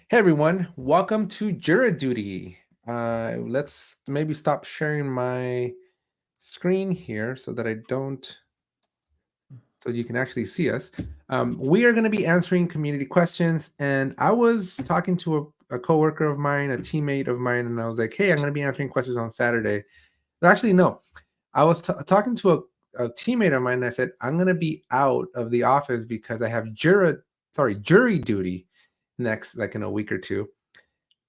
Hey everyone, welcome to Jura Duty. Let's maybe stop sharing my screen here so that so you can actually see us. We are going to be answering community questions, and I was talking to a coworker of mine, a teammate of mine, and I was like, "Hey, I'm going to be answering questions on Saturday." But actually, no, I was talking to a teammate of mine, and I said, "I'm going to be out of the office because I have jury duty next, like in a week or two."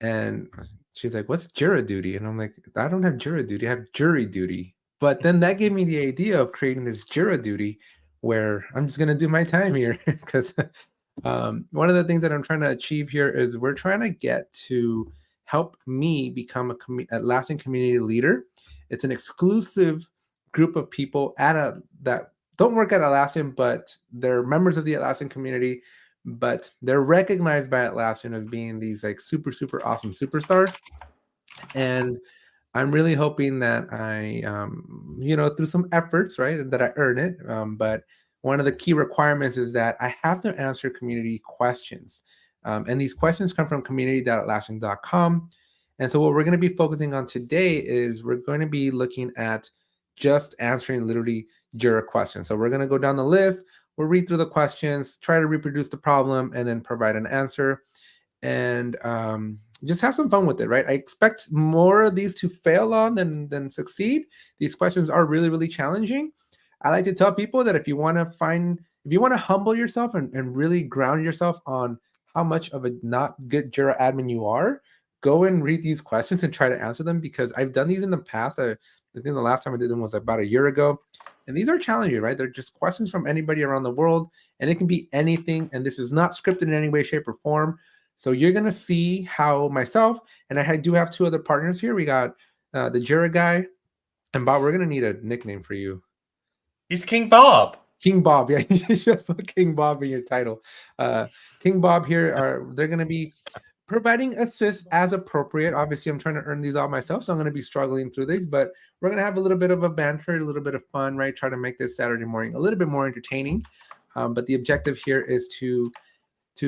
And she's like, "What's jury duty?" And I'm like, "I don't have jury duty. I have jury duty." But then that gave me the idea of creating this jury duty where I'm just gonna do my time here because one of the things that I'm trying to achieve here is we're trying to get to help me become a lasting community leader. It's an exclusive group of people that don't work at Atlassian, but they're members of the Atlassian community, but they're recognized by Atlassian as being these like super, super awesome superstars. And I'm really hoping that through some efforts, right, that I earn it. But one of the key requirements is that I have to answer community questions. And these questions come from community.atlassian.com. And so what we're going to be focusing on today is we're going to be looking at just answering literally Jira questions. So we're going to go down the list, we'll read through the questions, try to reproduce the problem, and then provide an answer. And just have some fun with it, right? I expect more of these to fail on than succeed. These questions are really, really challenging. I like to tell people that if you want to humble yourself and really ground yourself on how much of a not good Jira admin you are, go and read these questions and try to answer them because I've done these in the past. I think the last time I did them was about a year ago. And these are challenging, right? They're just questions from anybody around the world, and it can be anything. And this is not scripted in any way, shape, or form. So you're gonna see how myself and I do have two other partners here. We got the Jira guy and Bob. We're gonna need a nickname for you. He's King Bob. King Bob. Yeah, you should just put King Bob in your title. King Bob here they're gonna be providing assists as appropriate. Obviously, I'm trying to earn these out myself, so I'm gonna be struggling through these, but we're gonna have a little bit of a banter, a little bit of fun, right? Try to make this Saturday morning a little bit more entertaining. But the objective here is to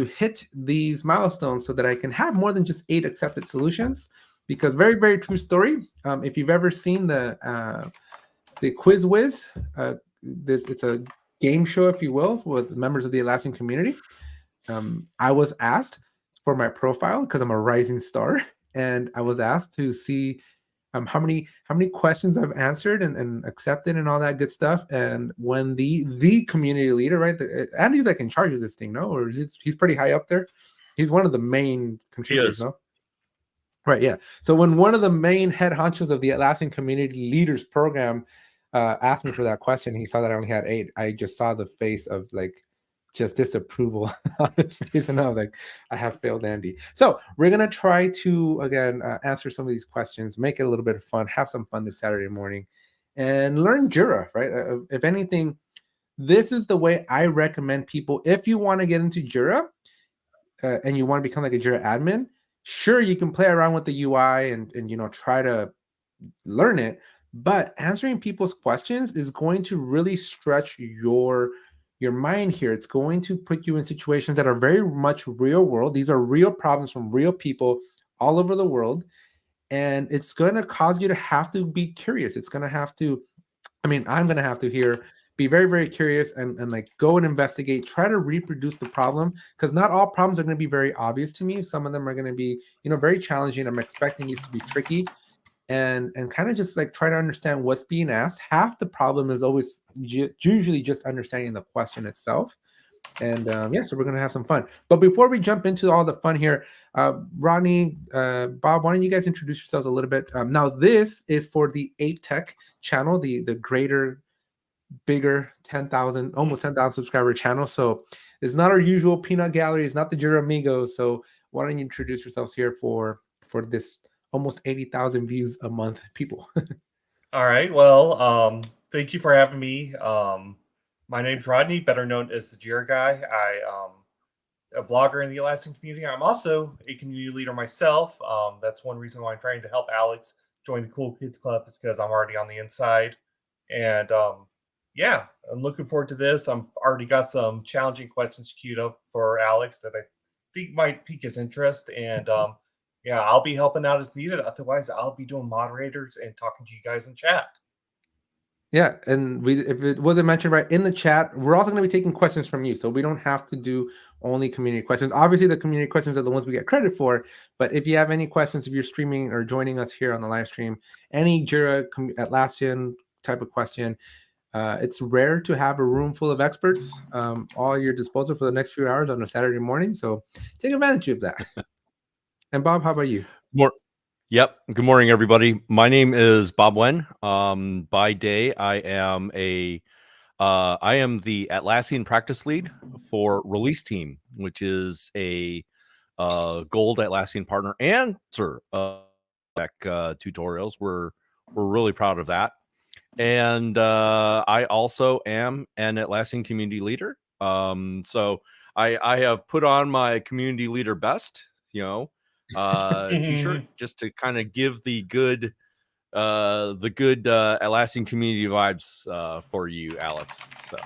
hit these milestones so that I can have more than just 8 accepted solutions. Because very, very true story. If you've ever seen the Quiz Whiz, it's a game show, if you will, with members of the Atlassian community. I was asked for my profile because I'm a rising star, and I was asked to see how many questions I've answered and accepted and all that good stuff. And when the community leader, right, Andy's like in charge of this thing, no, or he's pretty high up there. He's one of the main He contributors, is. no? Right, yeah. So when one of the main head honchos of the Atlassian Community Leaders Program asked me for that question, he saw that I only had 8. I just saw the face of like just disapproval on his face, and I was like, I have failed Andy. So we're gonna try to again answer some of these questions, make it a little bit of fun, have some fun this Saturday morning, and learn Jira. Right? If anything, this is the way I recommend people. If you want to get into Jira, and you want to become like a Jira admin, sure you can play around with the UI and try to learn it, but answering people's questions is going to really stretch your mind here. It's going to put you in situations that are very much real world. These are real problems from real people all over the world, and it's going to cause you to have to be curious. It's going to have to I'm gonna have to here be very, very curious and like go and investigate, try to reproduce the problem because not all problems are going to be very obvious to me. Some of them are going to be, very challenging. I'm expecting these to be tricky and kind of just like try to understand what's being asked. Half the problem is always usually just understanding the question itself. And yeah, so we're gonna have some fun. But before we jump into all the fun here, Rodney, Bob, why don't you guys introduce yourselves a little bit? Now, this is for the 8 Tech channel, the greater, bigger 10,000, almost 10,000 subscriber channel. So it's not our usual peanut gallery. It's not the Jura Amigos. So why don't you introduce yourselves here for this almost 80,000 views a month people? All right. Well, thank you for having me. My name's Rodney, better known as the Jira Guy. A blogger in the Atlassian community. I'm also a community leader myself. That's one reason why I'm trying to help Alex join the Cool Kids Club is because I'm already on the inside. And yeah, I'm looking forward to this. I'm already got some challenging questions queued up for Alex that I think might pique his interest. And yeah, I'll be helping out as needed. Otherwise, I'll be doing moderators and talking to you guys in chat. Yeah, and if it wasn't mentioned right in the chat, we're also going to be taking questions from you, so we don't have to do only community questions. Obviously, the community questions are the ones we get credit for, but if you have any questions, if you're streaming or joining us here on the live stream, any Jira Atlassian type of question, it's rare to have a room full of experts all at your disposal for the next few hours on a Saturday morning, so take advantage of that. And Bob, how about you? Yep. Good morning, everybody. My name is Bob Wen. By day, I am the Atlassian practice lead for Release Team, which is a gold Atlassian partner and tutorials. We're really proud of that. And I also am an Atlassian community leader. So I have put on my community leader best, t-shirt just to kind of give the good Atlassian community vibes for you, Alex. So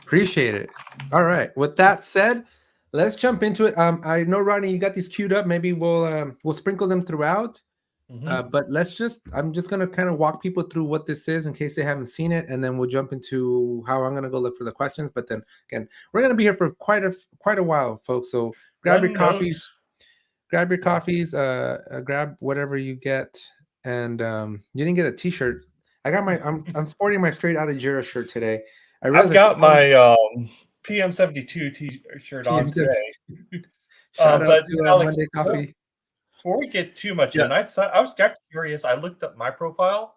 appreciate it. All right, with that said, let's jump into it. I know, Rodney, you got these queued up. Maybe we'll sprinkle them throughout. But I'm just gonna kind of walk people through what this is in case they haven't seen it, and then we'll jump into how I'm gonna go look for the questions. But then again, we're gonna be here for quite a while, folks. So grab your coffees, grab whatever you get. And you didn't get a T-shirt. I got I'm sporting my straight out of Jira shirt today. I've got my PM72 T-shirt on today. Shout out to Alex, Monday Coffee. Before we get too much in, I got curious. I looked up my profile.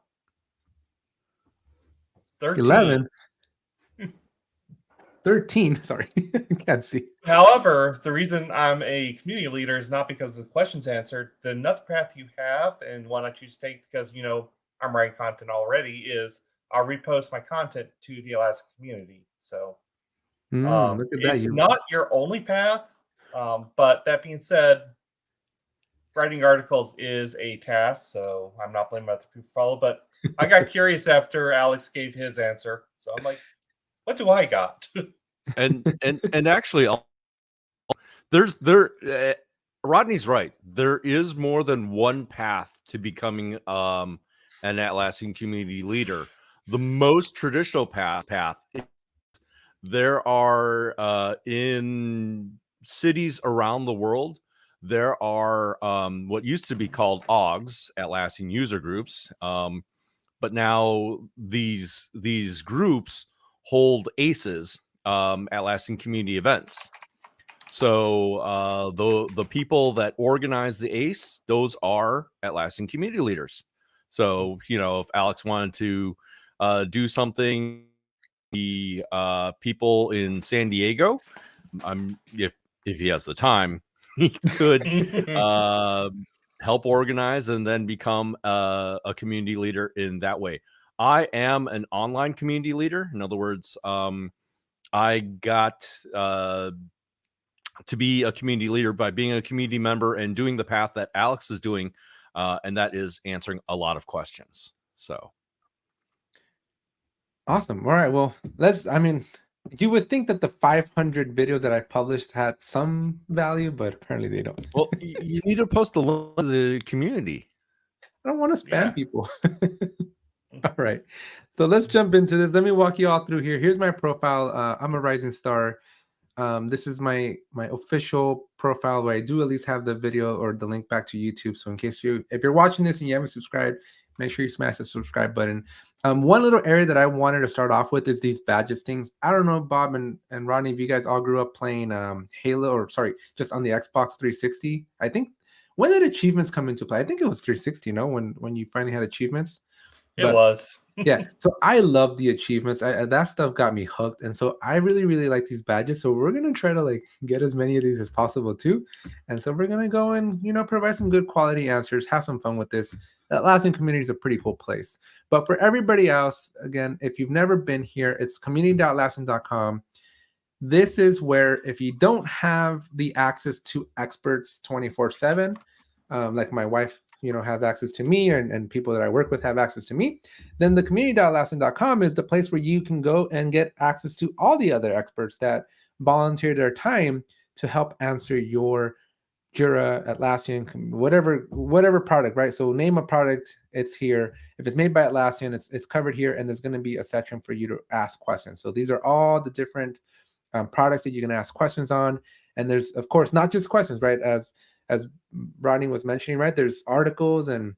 13. 13. Sorry, can't see. However, the reason I'm a community leader is not because of the questions answered. The another path you have, and one I choose to take because I'm writing content already, is I'll repost my content to the Atlassian community. So look at that. It's not your only path. But that being said, writing articles is a task, so I'm not blaming other people follow. But I got curious after Alex gave his answer, so I'm like, "What do I got?" and actually, Rodney's right. There is more than one path to becoming an Atlassian community leader. The most traditional path. There are in cities around the world. There are what used to be called AUGs, Atlassian user groups, but now these groups hold ACEs, Atlassian community events. So the people that organize the ACE, those are Atlassian community leaders. So if Alex wanted to do something, the people in San Diego, if he has the time, he could help organize and then become a community leader in that way. I am an online community leader. In other words, I got to be a community leader by being a community member and doing the path that Alex is doing, and that is answering a lot of questions. So awesome. All right. Well, you would think that the 500 videos that I published had some value, but apparently they don't. Well, you need to post the link to the community. I don't want to spam people. All right. So let's jump into this. Let me walk you all through here. Here's my profile. I'm a rising star. This is my official profile where I do at least have the video or the link back to YouTube. So in case if you're watching this and you haven't subscribed, make sure you smash the subscribe button. One little area that I wanted to start off with is these badges things. I don't know, Bob and Rodney, if you guys all grew up playing just on the Xbox 360. I think, when did achievements come into play? I think it was 360, when you finally had achievements. It was. Yeah, so I love the achievements. That stuff got me hooked, and so I really, really like these badges. So we're gonna try to get as many of these as possible too, and so we're gonna go and provide some good quality answers, have some fun with this. The Atlassian community is a pretty cool place. But for everybody else, again, if you've never been here, it's community.atlassian.com. This is where if you don't have the access to experts 24/7, like my wife has access to me, and people that I work with have access to me, then the community.atlassian.com is the place where you can go and get access to all the other experts that volunteer their time to help answer your Jira, Atlassian, whatever product, right? So name a product, it's here. If it's made by Atlassian, it's covered here, and there's going to be a section for you to ask questions. So these are all the different products that you can ask questions on, and there's of course not just questions, right? As Rodney was mentioning, right? There's articles and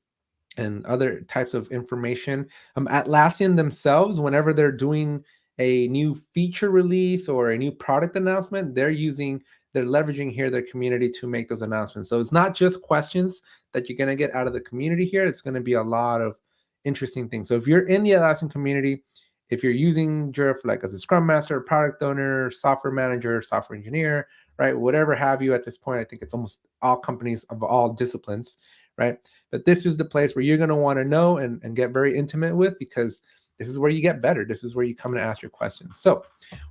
other types of information. Atlassian themselves, whenever they're doing a new feature release or a new product announcement, they're leveraging here their community to make those announcements. So it's not just questions that you're going to get out of the community here. It's going to be a lot of interesting things. So if you're in the Atlassian community, if you're using Jira for like as a Scrum Master, product owner, software manager, software engineer, right, whatever have you at this point, I think it's almost all companies of all disciplines, right? But this is the place where you're going to want to know and get very intimate with, because this is where you get better. This is where you come to ask your questions. So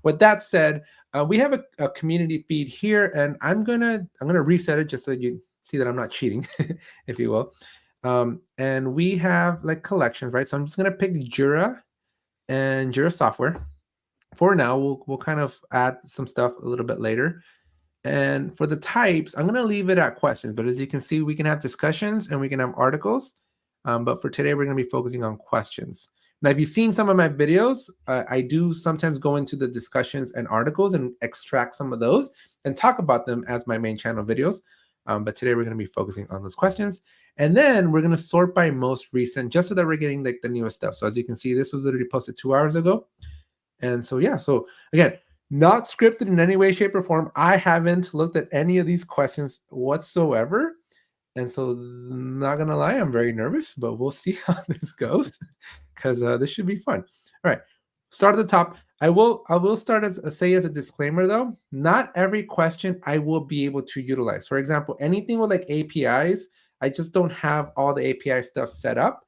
with that said, we have a community feed here, and I'm gonna reset it just so you see that I'm not cheating, if you will. And we have like collections, right? So I'm just gonna pick Jira and Jira software. For now, we'll kind of add some stuff a little bit later. And for the types, I'm going to leave it at questions. But as you can see, we can have discussions and we can have articles. But for today, we're going to be focusing on questions. Now, if you've seen some of my videos, I do sometimes go into the discussions and articles and extract some of those and talk about them as my main channel videos. But today, we're going to be focusing on those questions. And then we're going to sort by most recent, just so that we're getting like the newest stuff. So as you can see, this was literally posted 2 hours ago. And so, yeah, so again, not scripted in any way, shape, or form. I haven't looked at any of these questions whatsoever. And so, not going to lie, I'm very nervous, but we'll see how this goes, because this should be fun. All right, start at the top. I will start as a disclaimer, though. Not every question I will be able to utilize. For example, anything with like APIs, I just don't have all the API stuff set up.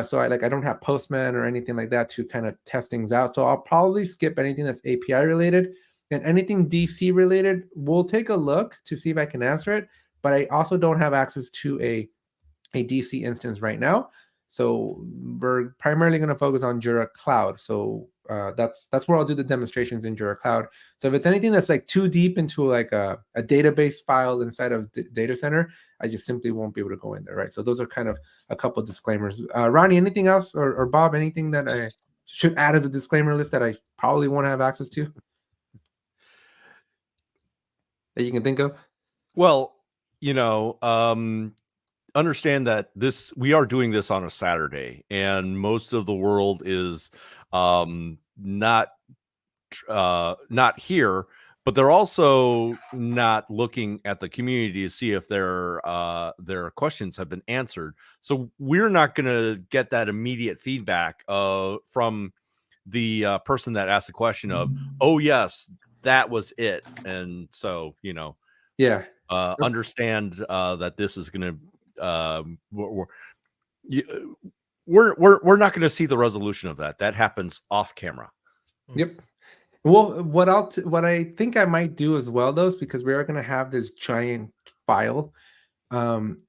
So I don't have Postman or anything like that to kind of test things out. So I'll probably skip anything that's API related, and anything DC related, we'll take a look to see if I can answer it. But I also don't have access to a DC instance right now. So we're primarily going to focus on Jira Cloud. So that's where I'll do the demonstrations in Jira Cloud. So if it's anything that's like too deep into like a database file inside of data center, I just simply won't be able to go in there, right? So those are kind of a couple of disclaimers. Ronnie, anything else, or Bob, anything that I should add as a disclaimer list that I probably won't have access to that you can think of? Well, understand that we are doing this on a Saturday, and most of the world is not here, but they're also not looking at the community to see if their questions have been answered. So we're not going to get that immediate feedback from the person that asked the question of, oh yes, that was it. And so Yeah. Understand that this is going to we're not going to see the resolution of that. That happens off camera. Yep. Well, what I think I might do as well, though, is because we are going to have this giant file,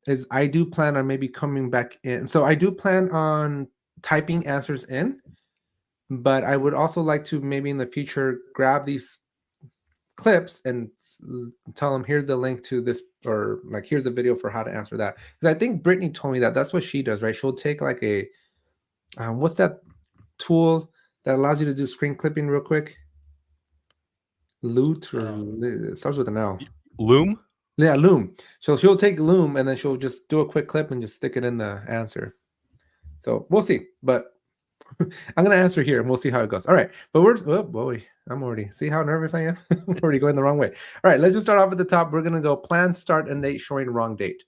is I do plan on maybe coming back in. So I do plan on typing answers in, but I would also like to maybe in the future grab these clips and tell them, here's the link to this, or like, here's a video for how to answer that. Because I think Brittany told me that's what she does, right? She'll take like a, what's that tool that allows you to do screen clipping real quick? Loot, or it starts with an L. Loom? Yeah, Loom. So she'll take Loom and then she'll just do a quick clip and just stick it in the answer. So we'll see. But I'm gonna answer here and we'll see how it goes. All right. But I'm already, see how nervous I am? I'm already going the wrong way. All right, let's just start off at the top. We're gonna go plan, start, and date showing wrong date.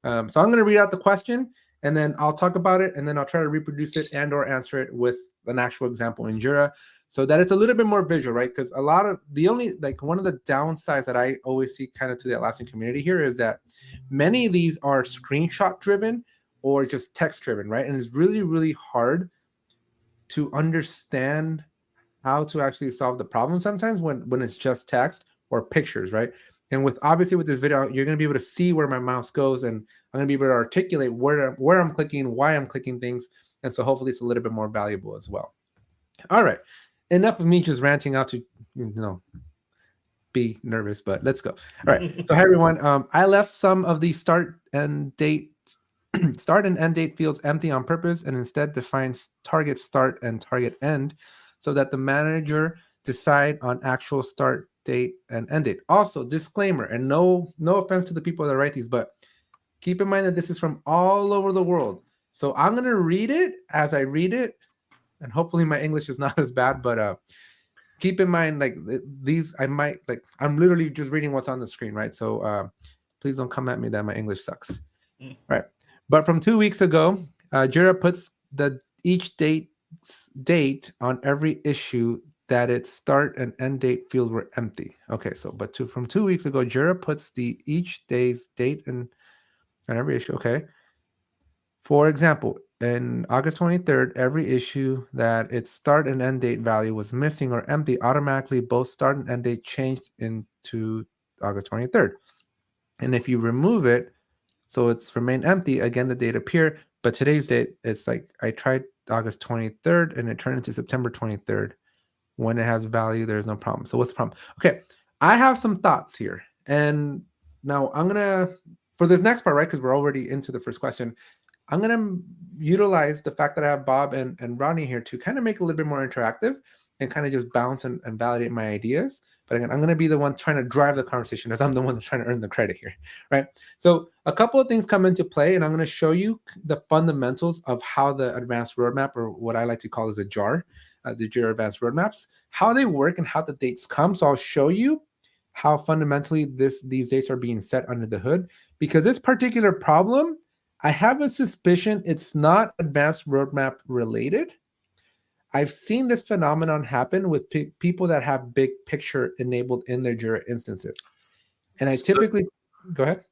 So I'm gonna read out the question and then I'll talk about it, and then I'll try to reproduce it and or answer it with an actual example in Jira, so that it's a little bit more visual, right? Because one of the downsides that I always see kind of to the Atlassian community here is that many of these are screenshot driven or just text driven, right? And it's really, really hard to understand how to actually solve the problem sometimes when it's just text or pictures, right? And with this video, you're going to be able to see where my mouse goes, and I'm going to be able to articulate where I'm clicking, why I'm clicking things. And so hopefully it's a little bit more valuable as well. All right. Enough of me just ranting out to, be nervous, but let's go. All right. So, hi everyone. I left some of the start and end date fields empty on purpose, and instead defines target start and target end, so that the manager decide on actual start date and end date. Also, disclaimer, and no offense to the people that write these, but keep in mind that this is from all over the world. So I'm gonna read it as I read it, and hopefully my English is not as bad, but keep in mind, like these, I'm literally just reading what's on the screen, right? So please don't come at me that my English sucks. Right. But from 2 weeks ago, Jira puts each date on every issue that its start and end date field were empty. Okay, so from 2 weeks ago, Jira puts each day's date and on every issue. Okay. For example, in August 23rd, every issue that its start and end date value was missing or empty, automatically both start and end date changed into August 23rd. And if you remove it, so it's remained empty, again, the date appear. But today's date, it's like I tried August 23rd and it turned into September 23rd. When it has value, there's no problem. So what's the problem? Okay, I have some thoughts here. And now I'm going to, for this next part, right, because we're already into the first question, I'm going to utilize the fact that I have Bob and Ronnie here to kind of make it a little bit more interactive and kind of just bounce and validate my ideas. But again, I'm going to be the one trying to drive the conversation as I'm the one that's trying to earn the credit here, right? So a couple of things come into play, and I'm going to show you the fundamentals of how the advanced roadmap, or what I like to call as a JAR, the Jira Advanced Roadmaps, how they work and how the dates come. So I'll show you how fundamentally these dates are being set under the hood, because this particular problem, I have a suspicion it's not advanced roadmap related. I've seen this phenomenon happen with people that have big picture enabled in their Jira instances. And I typically, go ahead.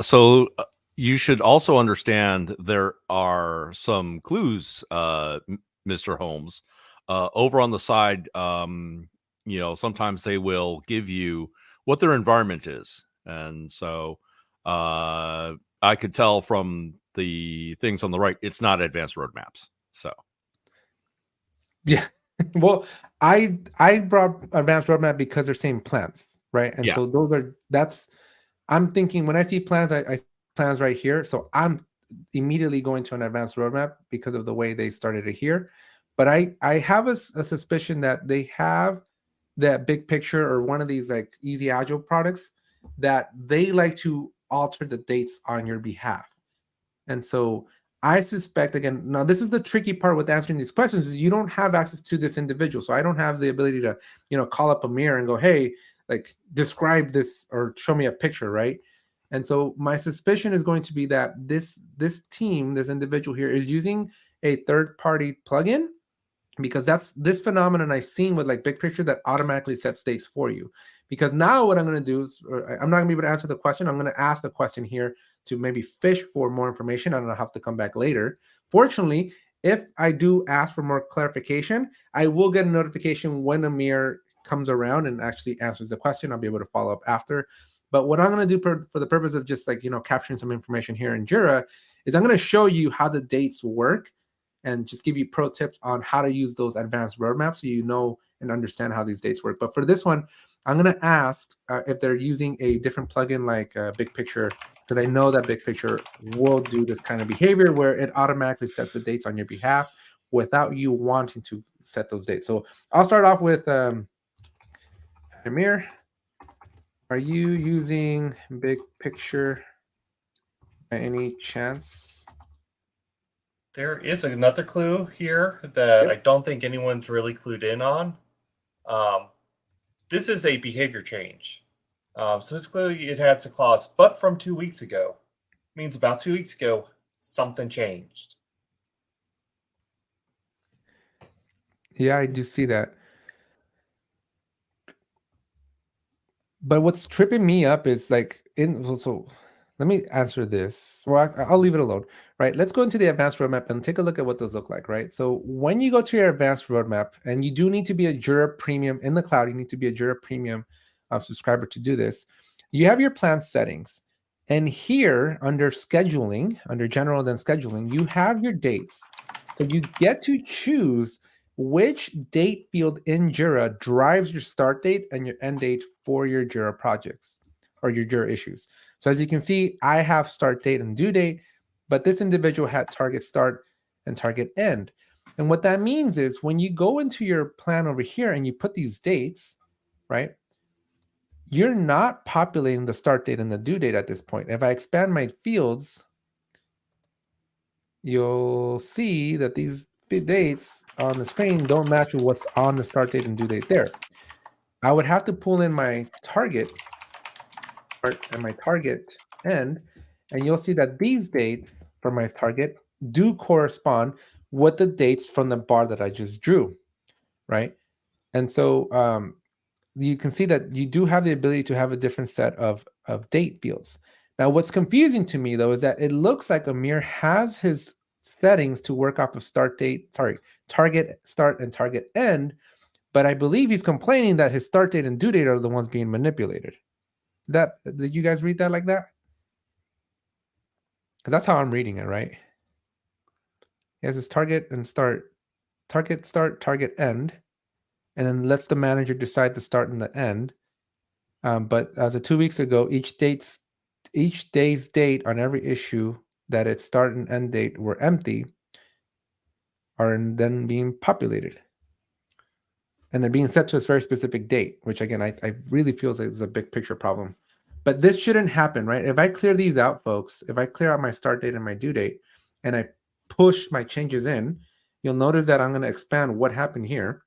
So you should also understand there are some clues, Mr. Holmes, over on the side. Sometimes they will give you what their environment is. And so I could tell from the things on the right, it's not advanced roadmaps. So. Yeah. Well, I brought advanced roadmap because they're saying plans, right? And so I'm thinking when I see plans, I see plans right here. So I'm immediately going to an advanced roadmap because of the way they started it here. But I have a suspicion that they have that big picture or one of these like easy agile products that they like to alter the dates on your behalf. And so I suspect, again, now this is the tricky part with answering these questions, is you don't have access to this individual. So I don't have the ability to, call up Amir and go, hey, like describe this or show me a picture, right? And so my suspicion is going to be that this team, this individual here, is using a third-party plugin, because that's this phenomenon I've seen with like big picture that automatically sets dates for you. Because now what I'm going to do is, I'm not going to be able to answer the question. I'm going to ask a question here to maybe fish for more information. I don't have to come back later. Fortunately, if I do ask for more clarification, I will get a notification when Amir comes around and actually answers the question. I'll be able to follow up after. But what I'm going to do for the purpose of just like, capturing some information here in Jira is I'm going to show you how the dates work and just give you pro tips on how to use those advanced roadmaps so you know and understand how these dates work. But for this one, I'm going to ask if they're using a different plugin like Big Picture, because I know that Big Picture will do this kind of behavior where it automatically sets the dates on your behalf without you wanting to set those dates. So I'll start off with Amir. Are you using Big Picture by any chance? There is another clue here that I don't think anyone's really clued in on. This is a behavior change. So it's clearly it has a clause, but from 2 weeks ago. Means about 2 weeks ago, something changed. Yeah, I do see that. But what's tripping me up is like, so let me answer this. Well, I'll leave it alone, right? Let's go into the advanced roadmap and take a look at what those look like, right? So when you go to your advanced roadmap, and you do need to be a Jira Premium in the cloud, you need to be a Jira Premium subscriber to do this. You have your plan settings. And here under scheduling, under general then scheduling, you have your dates. So you get to choose which date field in Jira drives your start date and your end date for your Jira projects or your Jira issues. So as you can see, I have start date and due date, but this individual had target start and target end. And what that means is when you go into your plan over here and you put these dates, right? You're not populating the start date and the due date at this point. If I expand my fields, you'll see that these dates on the screen don't match with what's on the start date and due date there. I would have to pull in my target and my target end, and you'll see that these dates for my target do correspond with the dates from the bar that I just drew, right? And so you can see that you do have the ability to have a different set of date fields. Now, what's confusing to me, though, is that it looks like Amir has his settings to work off of target start and target end, but I believe he's complaining that his start date and due date are the ones being manipulated. Did you guys read that like that? Because that's how I'm reading it, right? He has his target start, target end, and then lets the manager decide the start and the end. But as of 2 weeks ago, each day's date on every issue that its start and end date were empty are then being populated. And they're being set to a very specific date, which again, I really feel like is a big picture problem. But this shouldn't happen, right? If I clear these out, folks, if I clear out my start date and my due date, and I push my changes in, you'll notice that I'm going to expand what happened here.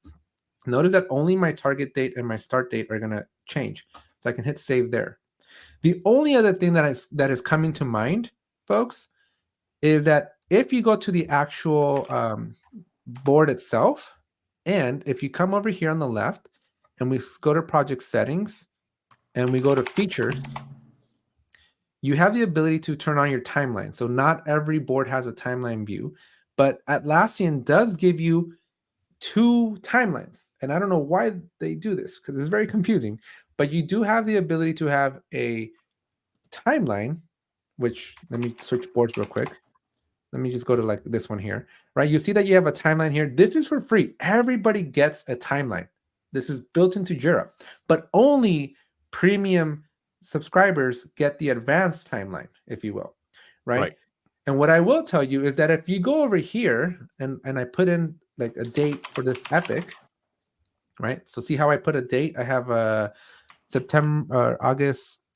Notice that only my target date and my start date are going to change. So I can hit save there. The only other thing that is coming to mind, folks, is that if you go to the actual board itself, and if you come over here on the left and we go to project settings and we go to features, you have the ability to turn on your timeline. So not every board has a timeline view, but Atlassian does give you 2 timelines. And I don't know why they do this because it's very confusing, but you do have the ability to have a timeline, which let me switch boards real quick. Let me just go to like this one here, right? You see that you have a timeline here. This is for free. Everybody gets a timeline. This is built into Jira, but only premium subscribers get the advanced timeline, if you will, right? And what I will tell you is that if you go over here and I put in like a date for this epic, right? So see how I put a date? I have a September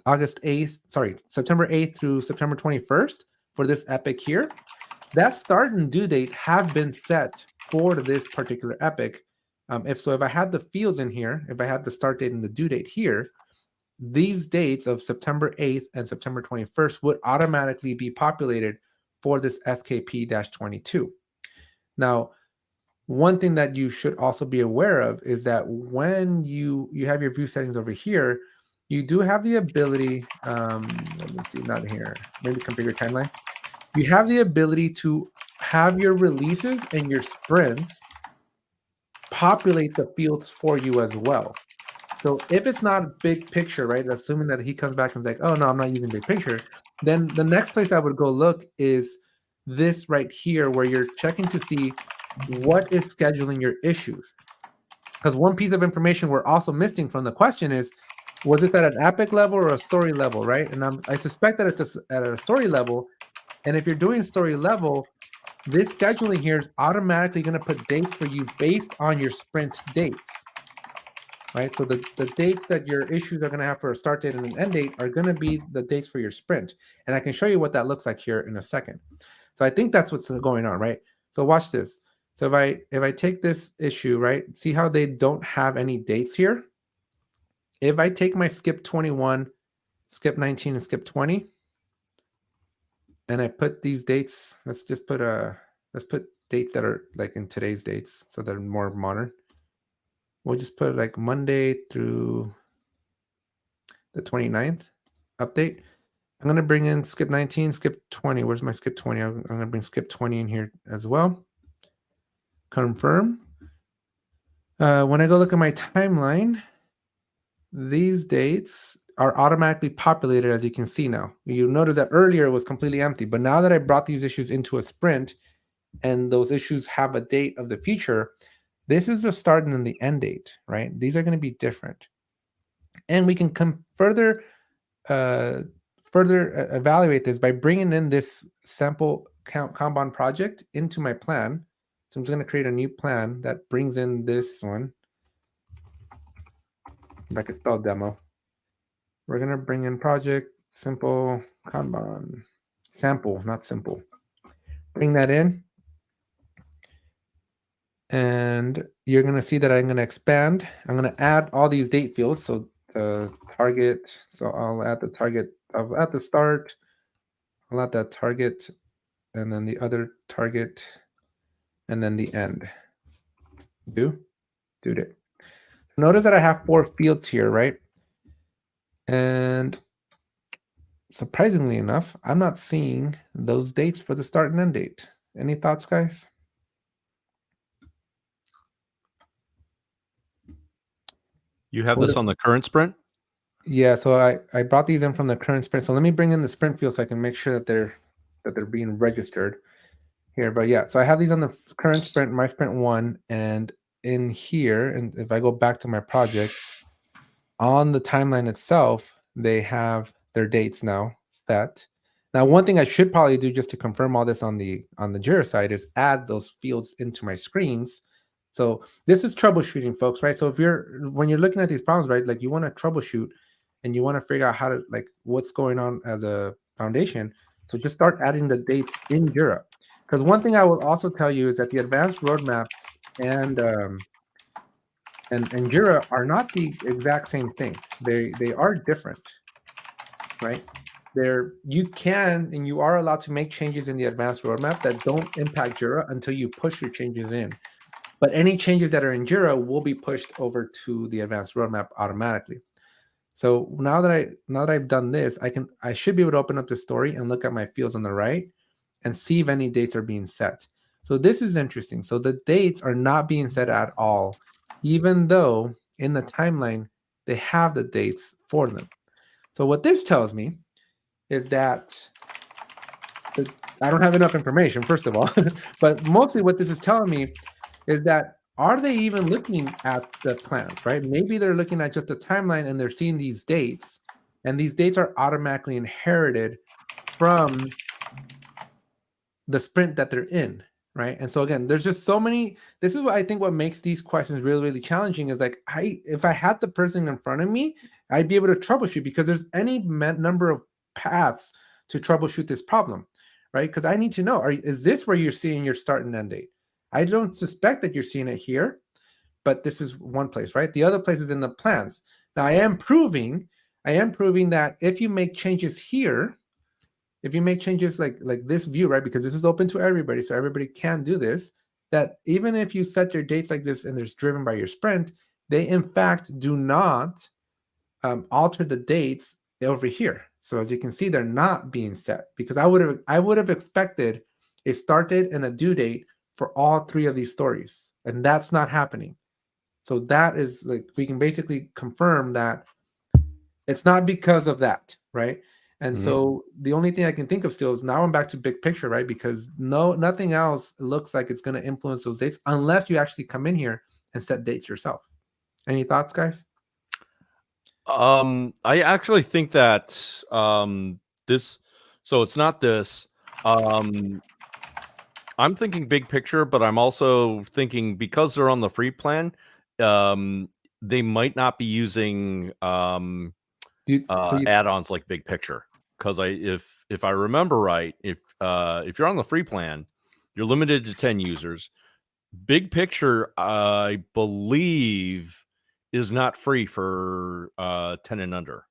8th through September 21st for this epic here. That start and due date have been set for this particular epic. If I had the fields in here, if I had the start date and the due date here, these dates of September 8th and September 21st would automatically be populated for this FKP-22. Now, one thing that you should also be aware of is that when you have your view settings over here, you do have the ability, let me see, not here, maybe configure timeline. You have the ability to have your releases and your sprints populate the fields for you as well. So if it's not big picture, right, assuming that he comes back and is like, oh, no, I'm not using big picture, then the next place I would go look is this right here where you're checking to see what is scheduling your issues. Because one piece of information we're also missing from the question is, was this at an epic level or a story level, right? And I suspect that it's at a story level. And if you're doing story level, this scheduling here is automatically going to put dates for you based on your sprint dates, right? So the dates that your issues are going to have for a start date and an end date are going to be the dates for your sprint. And I can show you what that looks like here in a second. So I think that's what's going on, right? So watch this. So if I take this issue, right, see how they don't have any dates here? If I take my skip 21, skip 19, and skip 20, and I put these dates, let's put dates that are like in today's dates, so they're more modern. We'll just put like Monday through the 29th update. I'm going to bring in skip 19, skip 20. Where's my skip 20? I'm going to bring skip 20 in here as well. Confirm. When I go look at my timeline, these dates are automatically populated, as you can see now. You notice that earlier it was completely empty, but now that I brought these issues into a sprint and those issues have a date of the future, This is the start and then the end date, right? These are going to be different. And we can further evaluate this by bringing in this sample Kanban project into my plan. So I'm just going to create a new plan that brings in this one. If I could spell demo. We're going to bring in project, simple, Kanban, sample, not simple. Bring that in. And you're going to see that I'm going to expand. I'm going to add all these date fields. So target. So I'll add the target at the start. I'll add that target and then the other target and then the end. Due date. So notice that I have 4 fields here, right? And surprisingly enough, I'm not seeing those dates for the start and end date. Any thoughts, guys? You have this on the current sprint? Yeah, so I brought these in from the current sprint. So let me bring in the sprint field so I can make sure that they're being registered here. But yeah, so I have these on the current sprint, my sprint 1, and in here, and if I go back to my project, on the timeline itself, they have their dates now set. Now, one thing I should probably do just to confirm all this on the Jira side is add those fields into my screens. So this is troubleshooting, folks, right? So when you're looking at these problems, right, like you want to troubleshoot and you want to figure out how to, like, what's going on as a foundation. So just start adding the dates in Jira. Because one thing I will also tell you is that the advanced roadmaps and Jira are not the exact same thing. They are different, right? You can and you are allowed to make changes in the advanced roadmap that don't impact Jira until you push your changes in. But any changes that are in Jira will be pushed over to the advanced roadmap automatically. So now that I've done this, I should be able to open up the story and look at my fields on the right and see if any dates are being set. So this is interesting. So the dates are not being set at all, even though in the timeline they have the dates for them. So what this tells me is that I don't have enough information, first of all, but mostly what this is telling me is that are they even looking at the plans, right? Maybe they're looking at just the timeline and they're seeing these dates, and these dates are automatically inherited from the sprint that they're in, right? And so again, there's just so many. This is what I think what makes these questions really, really challenging is like, if I had the person in front of me, I'd be able to troubleshoot because there's any number of paths to troubleshoot this problem, right? Because I need to know, is this where you're seeing your start and end date? I don't suspect that you're seeing it here, but this is one place, right? The other place is in the plans. Now I am proving that if you make changes here, if you make changes like this view, right? Because this is open to everybody, so everybody can do this, that even if you set your dates like this and it's driven by your sprint, they in fact do not alter the dates over here. So as you can see, they're not being set because I would have expected a start date and a due date for all 3 of these stories, and that's not happening. So that is like, we can basically confirm that it's not because of that, right? And so the only thing I can think of still is now I'm back to big picture, right? Because nothing else looks like it's going to influence those dates unless you actually come in here and set dates yourself. Any thoughts, guys? I actually think that this, so it's not this. I'm thinking big picture, but I'm also thinking because they're on the free plan, they might not be using add-ons like big picture. Because if I remember right, if you're on the free plan, you're limited to 10 users. Big picture, I believe, is not free for 10 and under.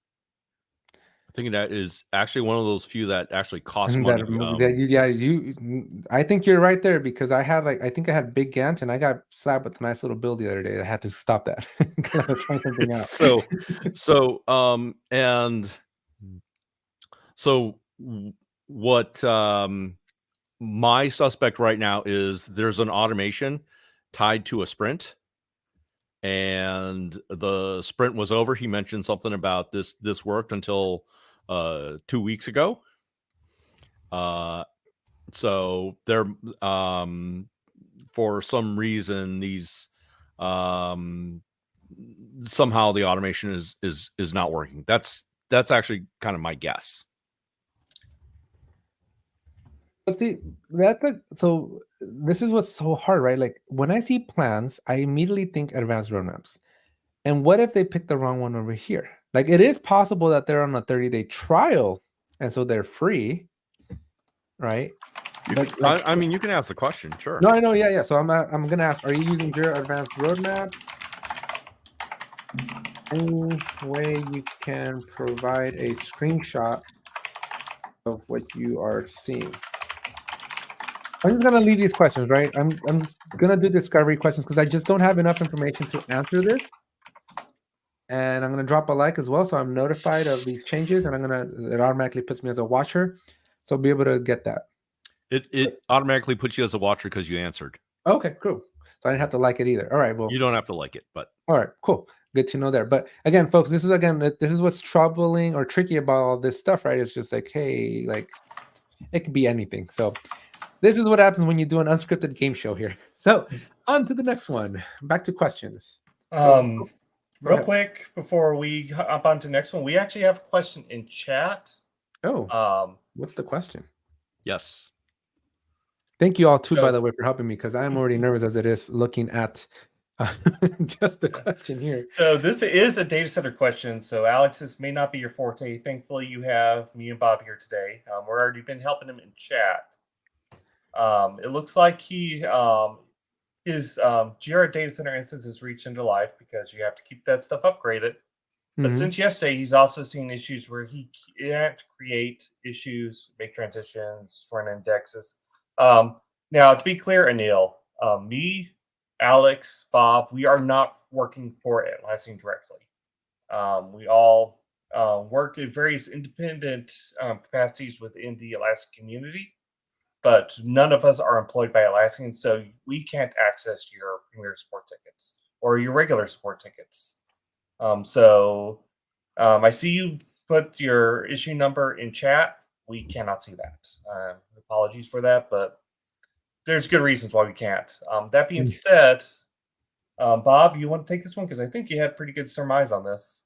I think that is actually one of those few that actually costs money. I think you're right there because I think I had Big Gantt and I got slapped with a nice little bill the other day. I had to stop that because I was trying something out. So what my suspect right now is there's an automation tied to a sprint. And the sprint was over. He mentioned something about this worked until 2 weeks ago. So there, for some reason, these somehow the automation is not working. That's actually kind of my guess. But see, so this is what's so hard, right? Like when I see plans, I immediately think advanced roadmaps. And what if they pick the wrong one over here? Like it is possible that they're on a 30-day trial, and so they're free, right? But like, I mean, you can ask the question, sure. no, I know, yeah. So I'm gonna ask: are you using Jira Advanced Roadmap? Any way you can provide a screenshot of what you are seeing? I'm just gonna leave these questions, right? I'm just gonna do discovery questions because I just don't have enough information to answer this. And I'm gonna drop a like as well, so I'm notified of these changes, and it automatically puts me as a watcher, so I'll be able to get that. It automatically puts you as a watcher because you answered. Okay, cool. So I didn't have to like it either. All right, well, You don't have to like it, but all right, cool. Good to know there. But again, folks, this is what's troubling or tricky about all this stuff, right? It's just like, hey, like it could be anything. So this is what happens when you do an unscripted game show here. So on to the next one. Back to questions. Real quick before we hop on to the next one, we actually have a question in chat. Oh, what's the question? yes. Thank you all too, by the way, for helping me because I'm already nervous as it is looking at just the question here. So this is a data center question. So Alex, this may not be your forte. Thankfully, you have me and Bob here today. We're already been helping him in chat. It looks like his Jira data center instance has reached end of life because you have to keep that stuff upgraded. But since yesterday, he's also seen issues where he can't create issues, make transitions, run indexes. Now, to be clear, Anil, me, Alex, Bob, we are not working for Atlassian directly. We all work in various independent capacities within the Atlassian community, but none of us are employed by Atlassian, so we can't access your Premier support tickets or your regular support tickets. I see you put your issue number in chat. We cannot see that. Apologies for that, but there's good reasons why we can't. That being said, Bob, you want to take this one? Because I think you had pretty good surmise on this.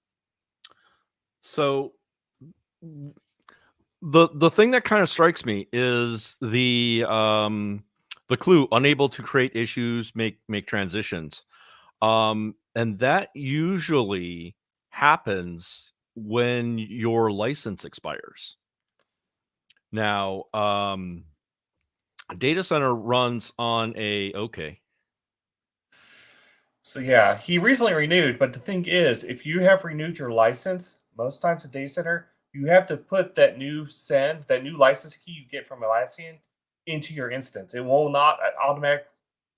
So the thing that kind of strikes me is the clue, unable to create issues, make transitions. And that usually happens when your license expires. Now, data center runs on okay. So yeah, he recently renewed, but the thing is, if you have renewed your license, most times at data center, you have to put that new license key you get from Atlassian into your instance. It will not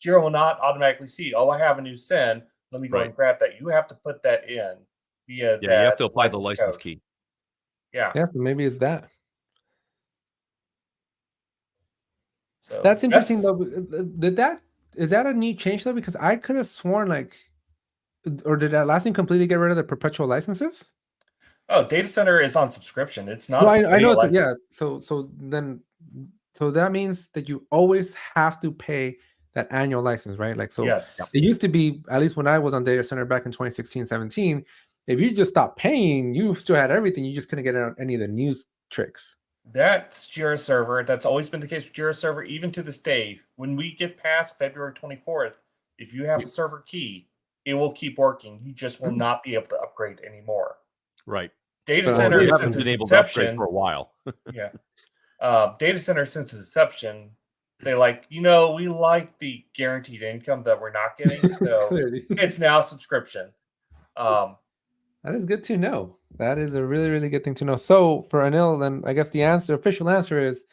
Jira will not automatically see, oh, I have a new send. Let me go and grab that. You have to put that in via you have to apply the license key. Yeah. Yeah, so maybe it's that. So that's interesting though. Is that a neat change though? Because I could have sworn or did Atlassian completely get rid of the perpetual licenses? Oh, data center is on subscription. It's not. Well, I know. Yeah. So that means that you always have to pay that annual license, right? Like, so yes. It used to be, at least when I was on data center back in 2016, 17, if you just stopped paying, you still had everything. You just couldn't get any of the news tricks. That's Jira Server. That's always been the case with Jira Server, even to this day. When we get past February 24th, if you have a server key, it will keep working. You just will not be able to upgrade anymore. Right. Data center since its inception for a while. Yeah. Data center since its inception, they we like the guaranteed income that we're not getting, so it's now subscription. That is good to know. That is a really, really good thing to know. So for Anil, then I guess the official answer is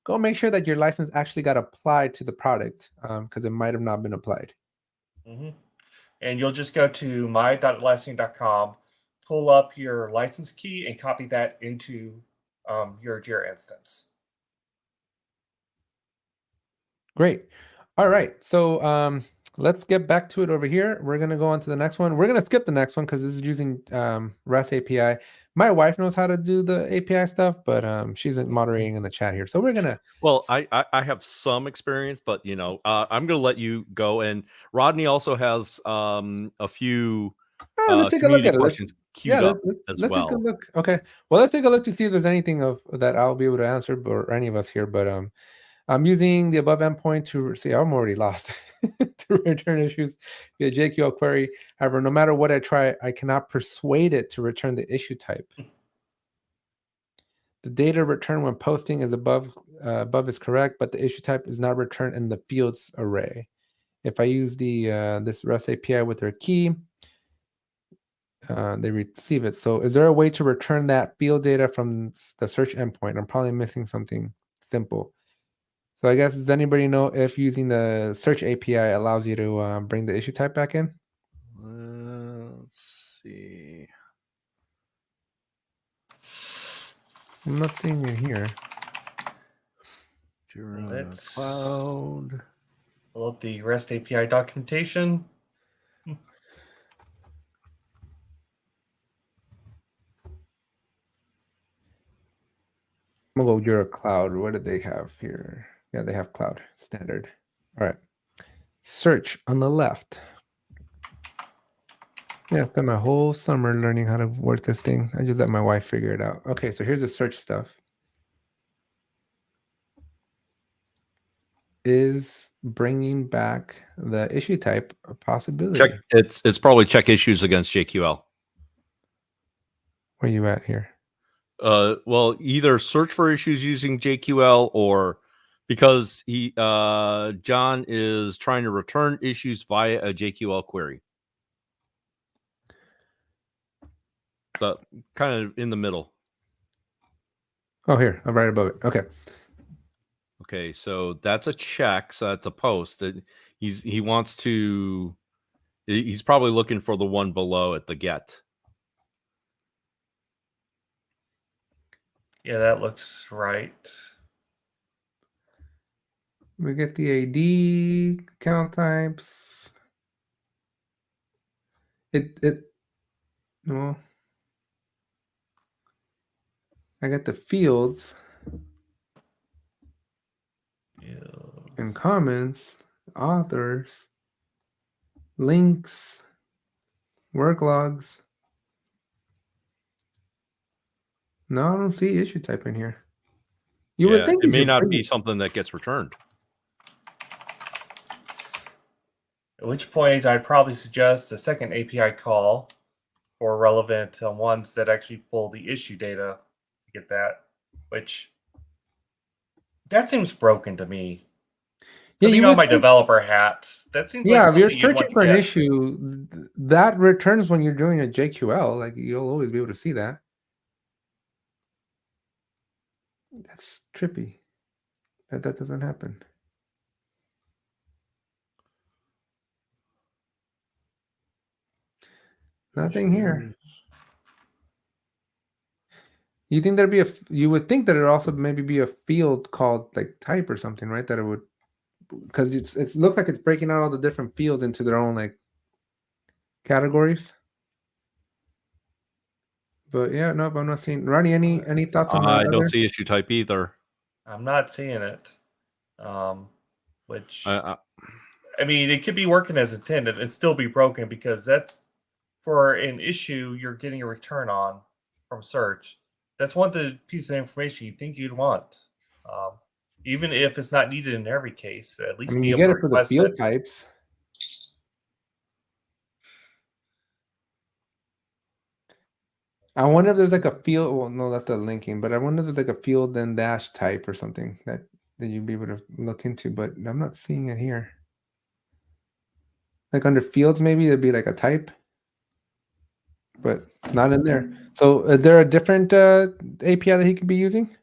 go make sure that your license actually got applied to the product, because it might have not been applied. Mm-hmm. And you'll just go to my.atlassian.com, pull up your license key, and copy that into your Jira instance. Great. All right. So let's get back to it over here. We're going to go on to the next one. We're going to skip the next one because this is using REST API. My wife knows how to do the API stuff, but she's moderating in the chat here. So we're gonna. Well, I have some experience, but I'm going to let you go. And Rodney also has a few Let's take a look community at it. questions queued up as Let's take a well. look. Okay. Well, let's take a look to see if there's anything of that I'll be able to answer, or any of us here. But I'm using the above endpoint to see. I'm already lost to return issues via JQL query. However, no matter what I try, I cannot persuade it to return the issue type. The data returned when posting is above is correct, but the issue type is not returned in the fields array. If I use the this REST API with their key, they receive it. So is there a way to return that field data from the search endpoint? I'm probably missing something simple. So I guess, does anybody know if using the search API allows you to bring the issue type back in? Let's see. I'm not seeing it here. Jira Let's Cloud. pull up the REST API documentation. I'm gonna go Jira Cloud. What do they have here? Yeah, they have Cloud standard. All right. Search on the left. Yeah, I spent my whole summer learning how to work this thing. I just let my wife figure it out. Okay, so here's the search stuff. Is bringing back the issue type a possibility? Check. It's probably check issues against JQL. Where you at here? Well, either search for issues using JQL, or because John is trying to return issues via a JQL query. So kind of in the middle. Oh, here, I'm right above it. Okay. Okay, so that's a check. So that's a post that he wants to. He's probably looking for the one below at the get. Yeah, that looks right. We get the AD count types. No. I got the fields and comments, authors, links, work logs. No, I don't see issue type in here. You would think it you may should not bring be it. something that gets returned. At which point, I'd probably suggest a second API call for relevant ones that actually pull the issue data to get that, which that seems broken to me. Yeah, Putting you on would my think, developer hat, that seems like yeah, if you're something you'd want searching to for an get. issue, that returns when you're doing a JQL. Like, you'll always be able to see that. That's trippy. That doesn't happen. Nothing here. You think there'd be you would think that it'd also maybe be a field called like type or something, right? That it would, because it looks like it's breaking out all the different fields into their own like categories. But yeah, nope, I'm not seeing. Ronnie, any thoughts on that? I don't see issue type either. I'm not seeing it. Which I mean, it could be working as intended and still be broken, because that's for an issue you're getting a return on from search. That's one of the pieces of information you think you'd want, even if it's not needed in every case. At I least mean, be you able get to it for the request field it. types. I wonder if there's like a field. Well, no, that's the linking. But I wonder if there's like a field then dash type or something that you'd be able to look into. But I'm not seeing it here. Like under fields, maybe there'd be like a type, but not in there. So is there a different API that he could be using?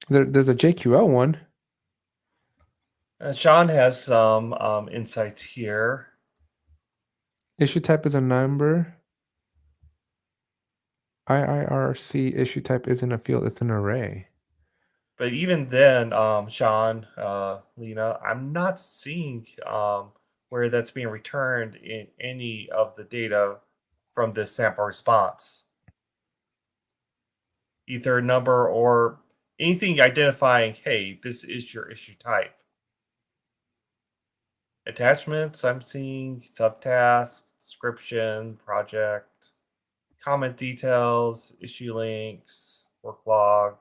There's a JQL one. Sean has some insights here. Issue type is a number. IIRC issue type isn't a field, it's an array. But even then, Sean, Lena, I'm not seeing where that's being returned in any of the data from this sample response. Either a number or anything identifying, hey, this is your issue type. Attachments, I'm seeing subtask, description, project, comment details, issue links, work log,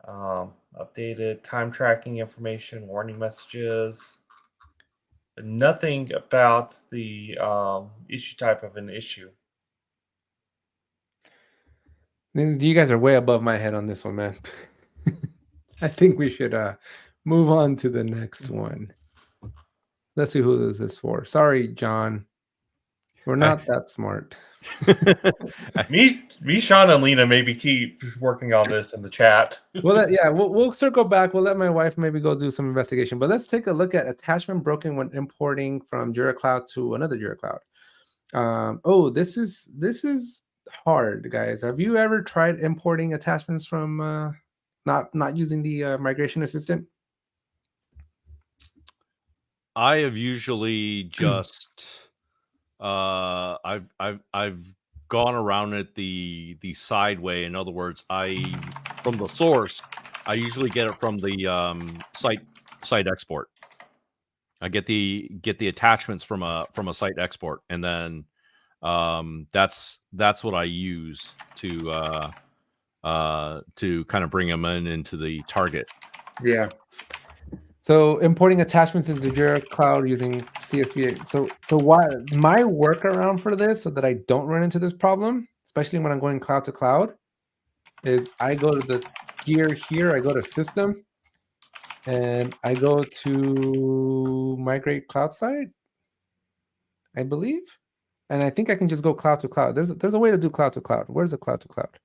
updated time tracking information, warning messages. But nothing about the issue type of an issue. You guys are way above my head on this one, man. I think we should move on to the next one. Let's see who is this for. Sorry, John. We're not that smart. Me, Sean, and Lena maybe keep working on this in the chat. Well, yeah, we'll circle back. We'll let my wife maybe go do some investigation. But let's take a look at attachment broken when importing from Jira Cloud to another Jira Cloud. Oh, this is hard, guys. Have you ever tried importing attachments from not using the migration assistant? I have usually just I've gone around it the side way. In other words, from the source, I usually get it from the site export. I get the attachments from a site export, and then that's what I use to kind of bring them into the target. Yeah. So importing attachments into Jira Cloud using CSV. So why my workaround for this, so that I don't run into this problem, especially when I'm going cloud to cloud, is I go to the gear here. I go to System, and I go to Migrate Cloud Site, I believe, and I think I can just go cloud to cloud. There's a way to do cloud to cloud. Where's the cloud to cloud?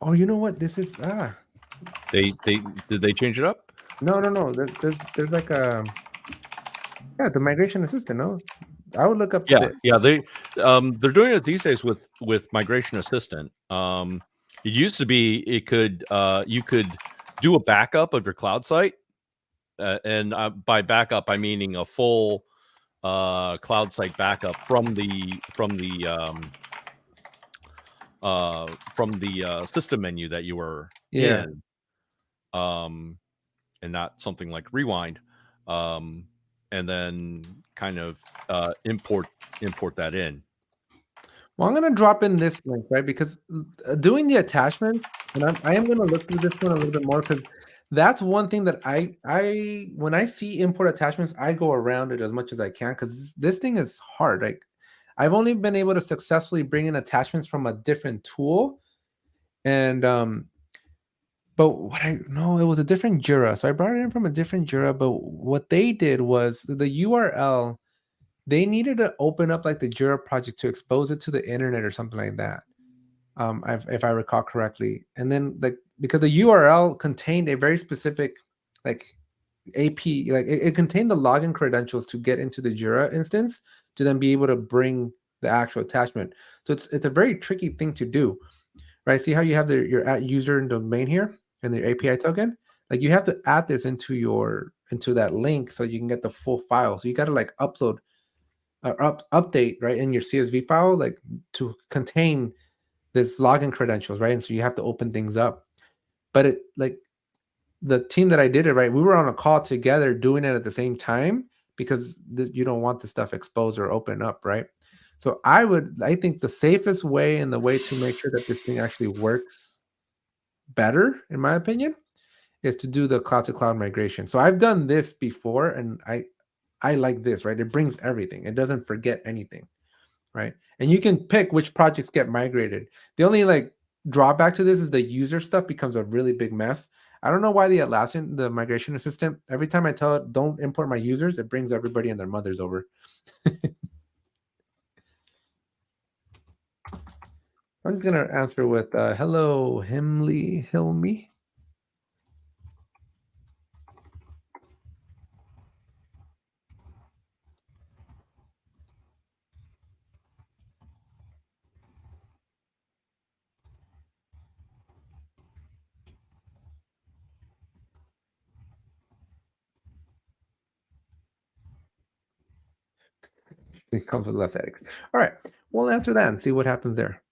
Oh, you know what? This is They did they change it up? No. There's like a the migration assistant. No, I would look up. Yeah, they're doing it these days with Migration Assistant. It used to be you could do a backup of your cloud site, and by backup I meaning a full cloud site backup from the system menu that you were in, and not something like rewind, and then kind of import that in. Well, I'm gonna drop in this link, right? Because doing the attachments, and I am gonna look through this one a little bit more, because that's one thing that I when I see import attachments, I go around it as much as I can, because this thing is hard. Like, I've only been able to successfully bring in attachments from a different tool, and but it was a different Jira. So I brought it in from a different Jira, but what they did was the URL, they needed to open up like the Jira project to expose it to the internet or something like that. If I recall correctly. And then because the URL contained a very specific like AP, like it contained the login credentials to get into the Jira instance to then be able to bring the actual attachment. So it's a very tricky thing to do, right? See how you have your at user and domain here and the API token? Like, you have to add this into that link so you can get the full file. So you got to like upload update right in your CSV file, like to contain this login credentials, right? And so you have to open things up. But it like the team that I did it, right, we were on a call together doing it at the same time, because you don't want the stuff exposed or open up, right? So I think the safest way and the way to make sure that this thing actually works better, in my opinion, is to do the cloud to cloud migration. So I've done this before, and I like this, right? It brings everything. It doesn't forget anything, right? And you can pick which projects get migrated. The only like drawback to this is the user stuff becomes a really big mess. I don't know why the Atlassian, the migration assistant, every time I tell it don't import my users, it brings everybody and their mothers over. I'm gonna answer with hello, Hilmi. It comes with less headaches. All right, we'll answer that and see what happens there.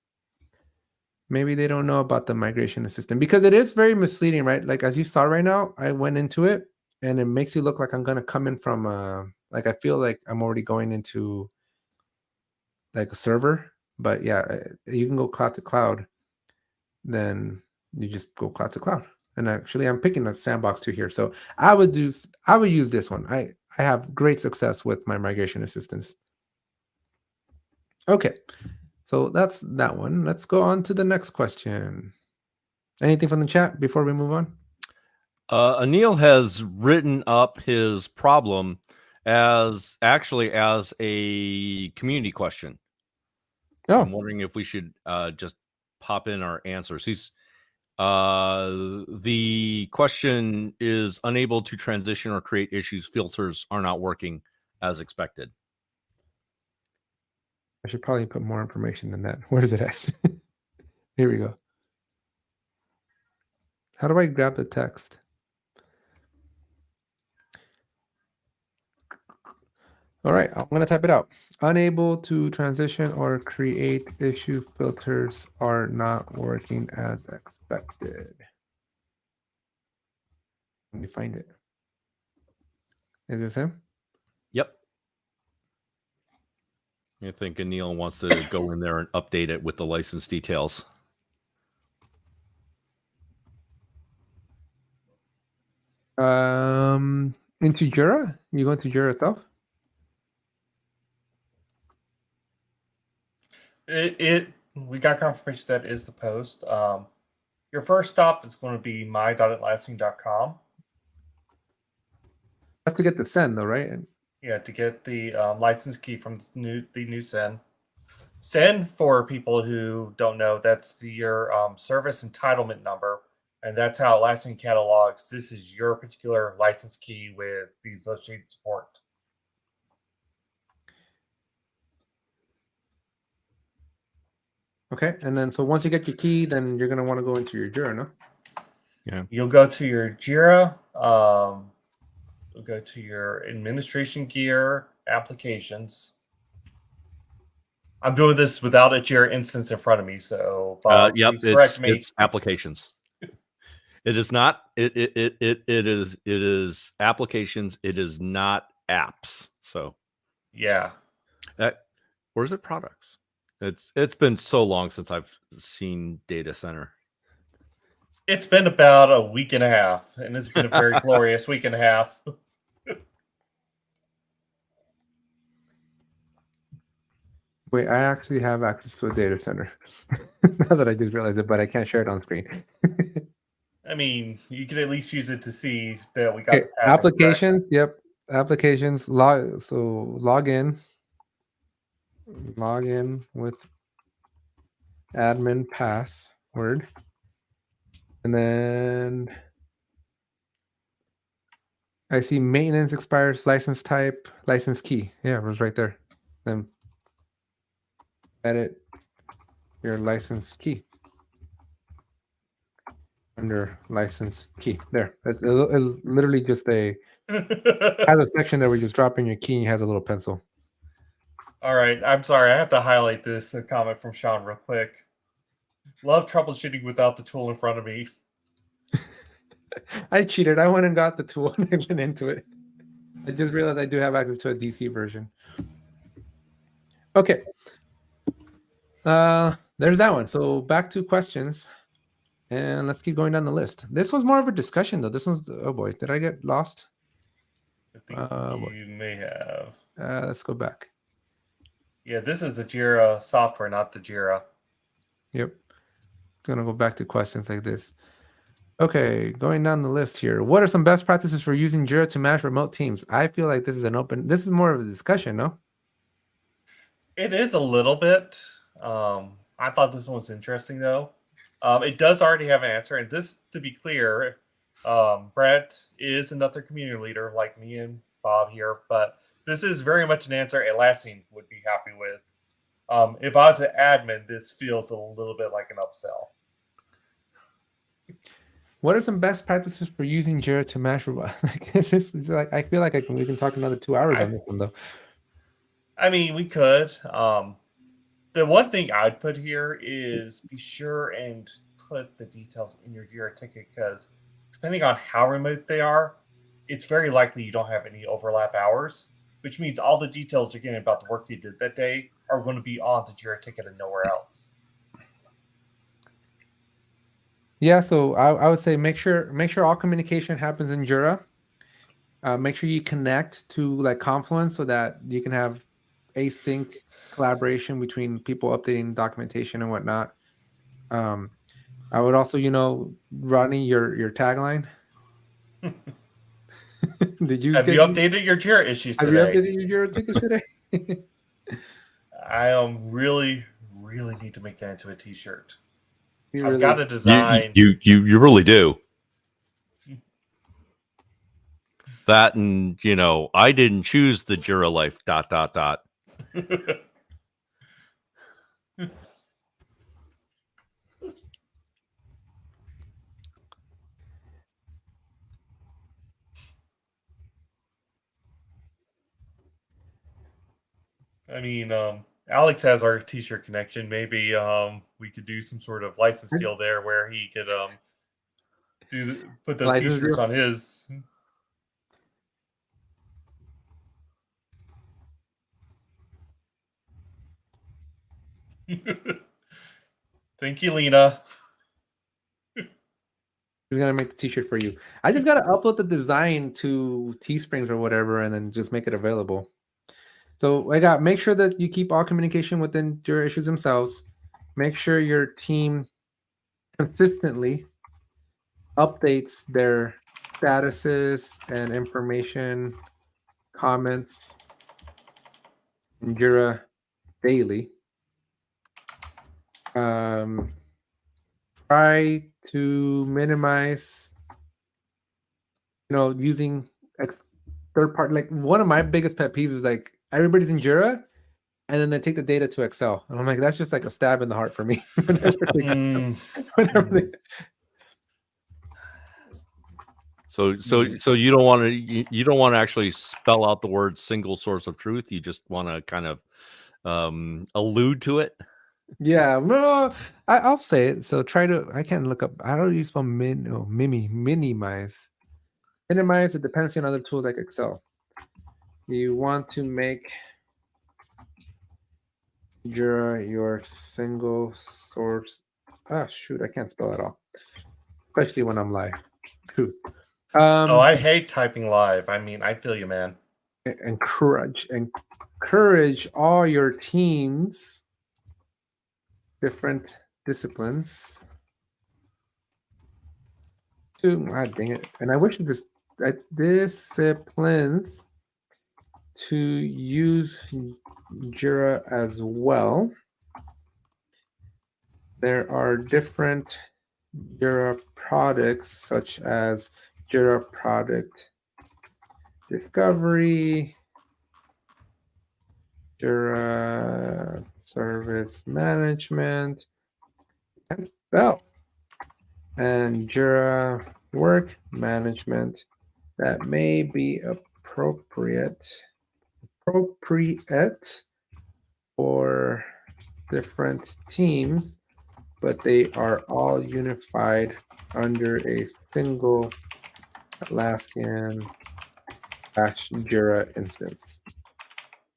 Maybe they don't know about the migration assistant because it is very misleading, right? Like as you saw right now, I went into it and it makes you look like I'm gonna come in from like I feel like I'm already going into like a server, but yeah, you can go cloud to cloud. Then you just go cloud to cloud. And actually, I'm picking a sandbox too here, so I would use this one. I have great success with my migration assistance. Okay, so that's that one. Let's go on to the next question. Anything from the chat before we move on? Anil has written up his problem as a community question. Oh, I'm wondering if we should just pop in our answers. The question is unable to transition or create issues. Filters are not working as expected. I should probably put more information than that. Where is it at? Here we go. How do I grab the text? All right, I'm going to type it out. Unable to transition or create issue filters are not working as expected. Let me find it. Is this him? Yep. I think Anil wants to go in there and update it with the license details. Into Jira? You go into Jira itself? We got confirmation that is the post. Your first stop is going to be my.atlassian.com. That's to get the send though, right? Yeah, to get the license key from the new send. Send, for people who don't know, that's your service entitlement number, and that's how Atlassian catalogs. This is your particular license key with the associated support. Okay, and then so once you get your key, then you're gonna want to go into your Jira, no? Yeah. You'll go to your Jira. You'll go to your administration gear applications. I'm doing this without a Jira instance in front of me, so Bob, Yep, please correct me. it's applications. It is not. It is applications. It is not apps. So Yeah. Or is it products? It's been so long since I've seen data center. It's been about a week and a half, and it's been a very glorious week and a half. Wait, I actually have access to a data center. Now that I just realized it, but I can't share it on screen. I mean, you can at least use it to see that we got Okay, the path applications. Yep, applications. Log in with admin password, and then I see maintenance expires, license type, license key. Yeah, it was right there. Then edit your license key under license key. There. It's literally just has a section there where you just drop in your key and it has a little pencil. All right. I'm sorry. I have to highlight this comment from Sean real quick. Love troubleshooting without the tool in front of me. I cheated. I went and got the tool and I went into it. I just realized I do have access to a DC version. Okay. There's that one. So back to questions. And let's keep going down the list. This was more of a discussion, though. This one's, oh boy, did I get lost? I think you may have. Let's go back. Yeah, this is the Jira software, not the Jira. Yep. It's going to go back to questions like this. Okay, going down the list here. What are some best practices for using Jira to manage remote teams? I feel like this is more of a discussion, no? It is a little bit. I thought this one was interesting, though. It does already have an answer. And this, to be clear, Brett is another community leader like me and Bob here, but this is very much an answer Atlassian would be happy with. If I was an admin, this feels a little bit like an upsell. What are some best practices for using Jira to manage remote? I feel like we can talk another 2 hours on this one, though. I mean, we could. The one thing I'd put here is be sure and put the details in your Jira ticket because depending on how remote they are, it's very likely you don't have any overlap hours, which means all the details you're getting about the work you did that day are going to be on the Jira ticket and nowhere else. Yeah, so I would say make sure all communication happens in Jira. Make sure you connect to like Confluence so that you can have async collaboration between people updating documentation and whatnot. I would also, Rodney, your tagline. Did you Have you updated your Jira issues have today? you updated your tickets today? I really need to make that into a T-shirt. You I've got a really, design. You really do. That and I didn't choose the Jira life. ... I mean, Alex has our T-shirt connection. Maybe we could do some sort of license deal there where he could put those License T-shirts deal? on his. Thank you, Lena. He's gonna make the T-shirt for you. I just gotta upload the design to Teesprings or whatever, and then just make it available. So make sure that you keep all communication within your issues themselves. Make sure your team consistently updates their statuses and information, comments in Jira daily. Try to minimize, using third party. Like one of my biggest pet peeves is like everybody's in Jira, and then they take the data to Excel, and I'm like, that's just like a stab in the heart for me. So you don't want to actually spell out the word single source of truth. You just want to kind of allude to it. Yeah, no, I'll say it. So I can't look up. How do you spell minimize? Minimize the dependency on other tools like Excel. You want to make Jira your single source. Ah, shoot, I can't spell at all, especially when I'm live. Truth. I hate typing live. I mean, I feel you, man. Encourage all your teams, different disciplines, to dang it. And I wish this disciplines to use Jira as well. There are different Jira products such as Jira Product Discovery, Jira Service Management, and Jira Work Management that may be appropriate for different teams, but they are all unified under a single Atlassian Jira instance.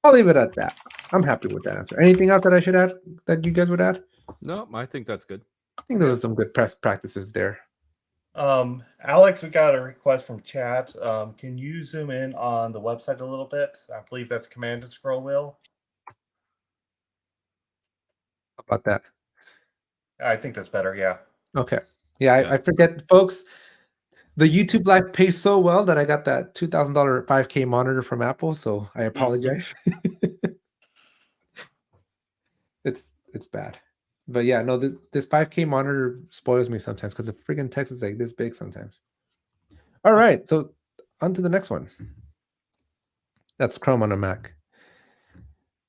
I'll leave it at that. I'm happy with that answer. Anything else that I should add that you guys would add? No, I think that's good. I think those are some good best practices there. Alex, we got a request from chat. Can you zoom in on the website a little bit? I believe that's Command and Scroll wheel. How about that? I think that's better. Yeah. Okay. Yeah, I forget, folks. The YouTube Live pays so well that I got that $2,000 5K monitor from Apple, so I apologize. It's bad. But yeah, no, this 5K monitor spoils me sometimes because the freaking text is like this big sometimes. All right, so on to the next one. That's Chrome on a Mac.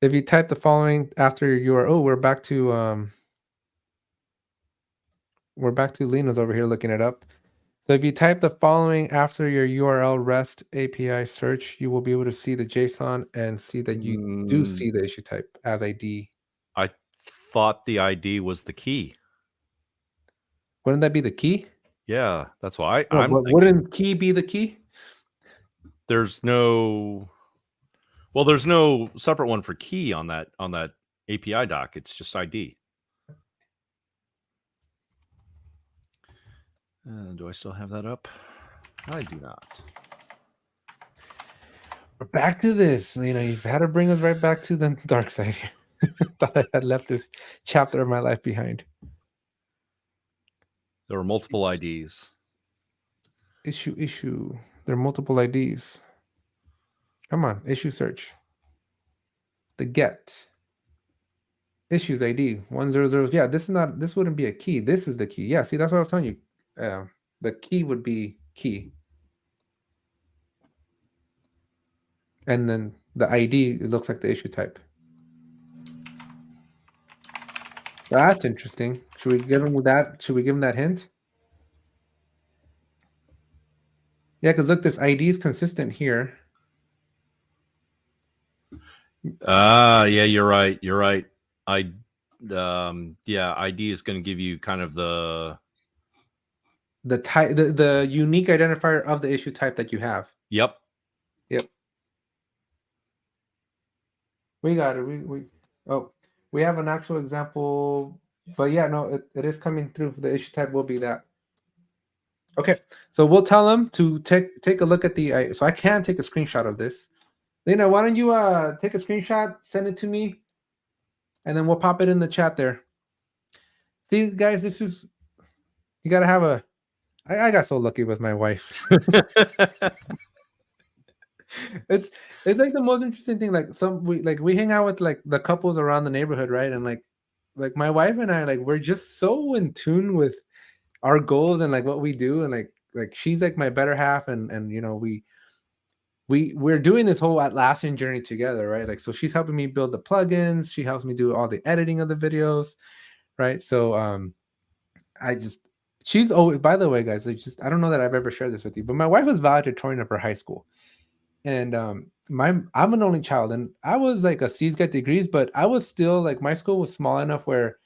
If you type the following after your we're back to Lena's over here looking it up. So if you type the following after your URL REST API search, you will be able to see the JSON and see that you do see the issue type as ID. I thought the ID was the key. Wouldn't that be the key? Yeah, that's why No, I'm but thinking. wouldn't key be the key? There's no separate one for key on that API doc. It's just ID. Do I still have that up? I do not. We're back to this. You know, he's had to bring us right back to the dark side here. Thought I had left this chapter of my life behind. There were multiple IDs. Issue. There are multiple IDs. Come on, issue search. The get. Issues ID 100. Yeah, this wouldn't be a key. This is the key. Yeah, see, that's what I was telling you. The key would be key. And then the ID, it looks like the issue type. That's interesting. Should we give him that? Should we give him that hint? Yeah, because look, this ID is consistent here. Yeah, you're right. You're right. ID is going to give you kind of the type, the unique identifier of the issue type that you have. Yep. We got it. We have an actual example, but yeah, no, it is coming through. The issue type will be that. Okay, so we'll tell them to take a look at the. So I can take a screenshot of this. Lena, why don't you take a screenshot, send it to me, and then we'll pop it in the chat there. See, guys, this is, you gotta have a. I got so lucky with my wife. It's like the most interesting thing. Like we hang out with like the couples around the neighborhood, right? And like my wife and I, like, we're just so in tune with our goals and like what we do, and like she's like my better half, and you know, we're doing this whole Atlassian journey together, right? Like, so she's helping me build the plugins, she helps me do all the editing of the videos, right? So she's always, by the way, guys, like, just, I don't know that I've ever shared this with you, but my wife was valedictorian of her high school. And I'm an only child, and I was like a C's get degrees, but I was still like, my school was small enough where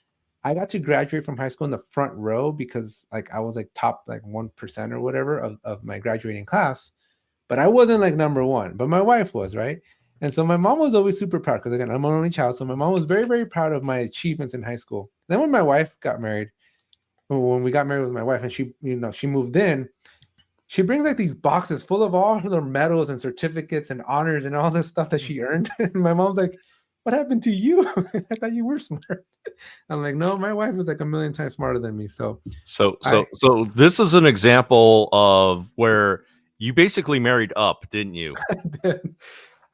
I got to graduate from high school in the front row because like I was like top like 1% or whatever of my graduating class, but I wasn't like number one, but my wife was, right? And so my mom was always super proud because, again, I'm an only child, so my mom was very, very proud of my achievements in high school. Then when my wife got married, when we got married with my wife, and she, you know, she moved in, she brings like these boxes full of all her medals and certificates and honors and all this stuff that she earned. And my mom's like, "What happened to you? I thought you were smart." I'm like, "No, my wife was like a million times smarter than me." So this is an example of where you basically married up, didn't you?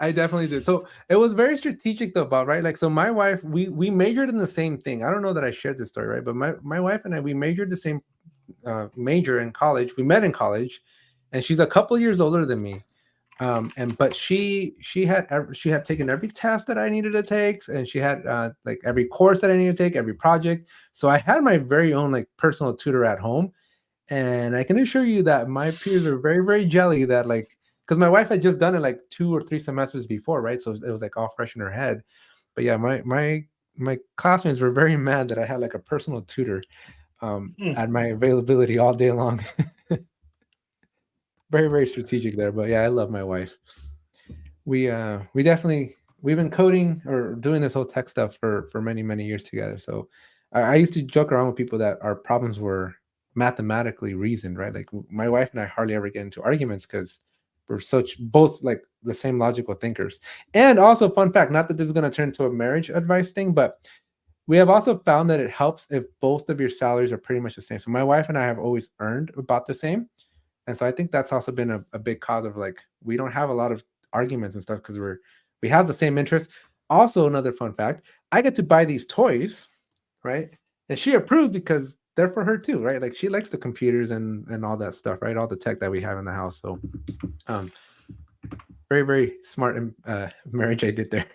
I definitely did. So it was very strategic though, Bob, right? Like, so my wife, we majored in the same thing. I don't know that I shared this story, right? But my wife and I, we majored the same major in college. We met in college, and she's a couple years older than me. But she had taken every test that I needed to take, and she had like every course that I needed to take, every project. So I had my very own like personal tutor at home, and I can assure you that my peers are very, very jelly that, like, because my wife had just done it like 2 or 3 semesters before, right? So it was like all fresh in her head. But yeah, my classmates were very mad that I had like a personal tutor at my availability all day long. Very, very strategic there. But yeah, I love my wife. We've been coding or doing this whole tech stuff for many, many years together. So I used to joke around with people that our problems were mathematically reasoned, right? Like, my wife and I hardly ever get into arguments because we're both like the same logical thinkers. And also, fun fact, not that this is going to turn into a marriage advice thing, but we have also found that it helps if both of your salaries are pretty much the same. So my wife and I have always earned about the same. And so I think that's also been a big cause of, like, we don't have a lot of arguments and stuff because we have the same interests. Also, another fun fact, I get to buy these toys, right? And she approves because they're for her too, right? Like, she likes the computers and all that stuff, right? All the tech that we have in the house. So very, very smart marriage I did there.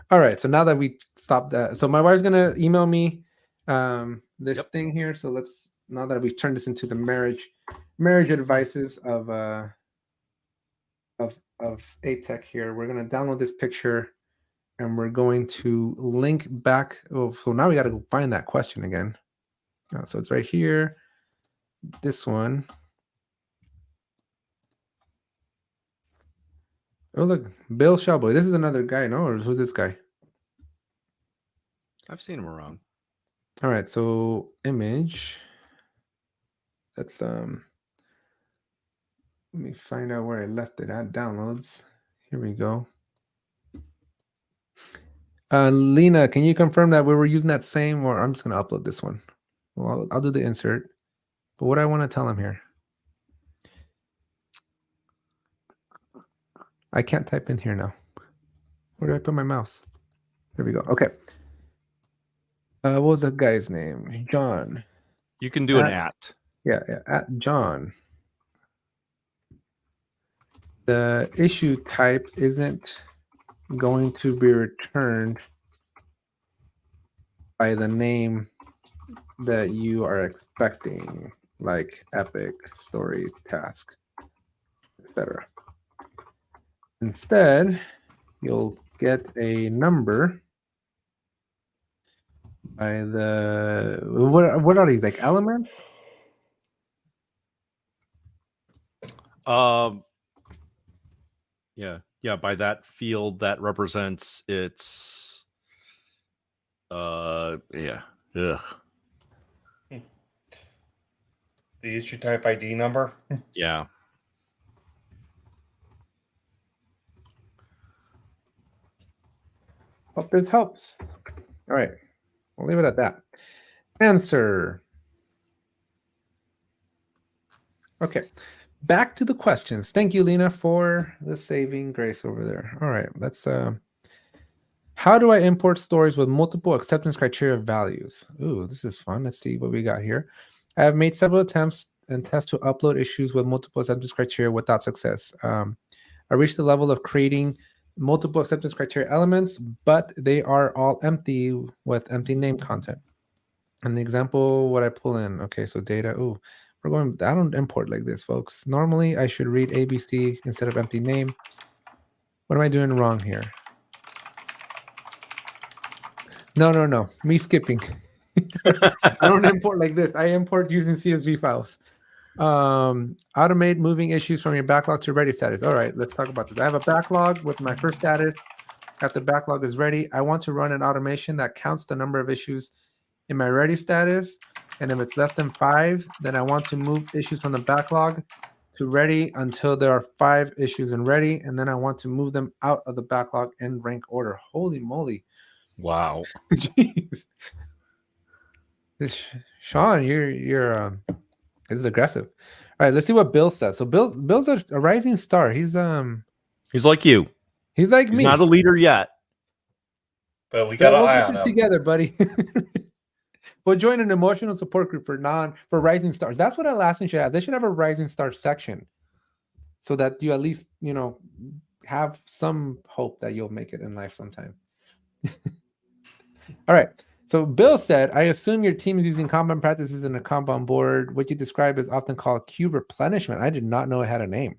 All right, so now that we stopped that, so my wife's gonna email me this thing here. So let's now that we've turned this into the marriage advices of ATech here, we're going to download this picture and we're going to link back. Oh, so now we got to go find that question again. So it's right here. This one. Oh, look, Bill Shellboy. This is another guy, no? Or who's this guy? I've seen him around. All right, so image. That's let me find out where I left it at downloads. Here we go. Lena, can you confirm that we were using that same, or I'm just going to upload this one. Well, I'll do the insert. But what I want to tell him here. I can't type in here now. Where do I put my mouse? There we go. Okay. What was that guy's name? John. You can do an at. Yeah, at John. The issue type isn't going to be returned by the name that you are expecting, like epic, story, task, etc. Instead, you'll get a number by the what are these, like elements? Yeah, by that field that represents its Ugh. The issue type ID number. Yeah. Hope this helps. All right, we'll leave it at that. Answer. Okay, back to the questions. Thank you, Lena, for the saving grace over there. All right, let's. How do I import stories with multiple acceptance criteria values? Ooh, this is fun. Let's see what we got here. I have made several attempts and tests to upload issues with multiple acceptance criteria without success. I reached the level of creating multiple acceptance criteria elements, but they are all empty with empty name content. And the example, what I pull in. Okay, so data. Ooh, we're going. I don't import like this, folks. Normally, I should read ABC instead of empty name. What am I doing wrong here? No. Me skipping. I don't import like this. I import using CSV files. Automate moving issues from your backlog to ready status. All right, let's talk about this. I have a backlog with my first status. After backlog is ready, I want to run an automation that counts the number of issues in my ready status. And if it's less than 5, then I want to move issues from the backlog to ready until there are 5 issues in ready. And then I want to move them out of the backlog in rank order. Holy moly. Wow. Jeez. Sean, you're this is aggressive. All right, let's see what Bill said. So Bill's a rising star. He's like you. He's like He's me. not a leader yet. But we got an eye on him him together, buddy. We'll join an emotional support group for rising stars. That's what Atlassian should have. They should have a rising star section, so that you at least have some hope that you'll make it in life sometime. All right. So Bill said, I assume your team is using Kanban practices in a Kanban board. What you describe is often called cube replenishment. I did not know it had a name.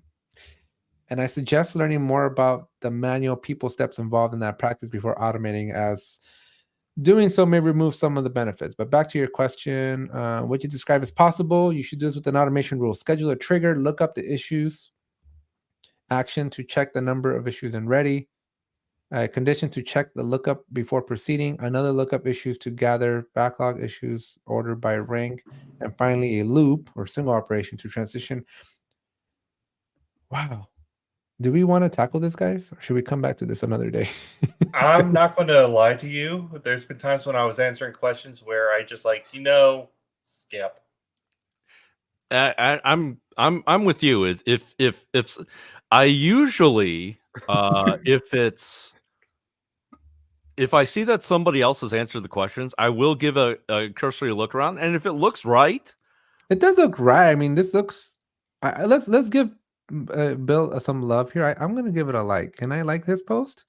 And I suggest learning more about the manual people steps involved in that practice before automating, as doing so may remove some of the benefits. But back to your question, what you describe is possible. You should do this with an automation rule. Schedule a trigger, look up the issues, action to check the number of issues in ready, condition to check the lookup before proceeding, another lookup issues to gather backlog issues ordered by rank, and finally a loop or single operation to transition. Wow. Do we want to tackle this, guys? Or should we come back to this another day? I'm not going to lie to you. There's been times when I was answering questions where I just skip. I'm with you. If I usually if I see that somebody else has answered the questions, I will give a cursory look around, and if it looks right, it does look right. I mean, this looks. Let's give Bill some love here. I'm going to give it a like. Can I like this post?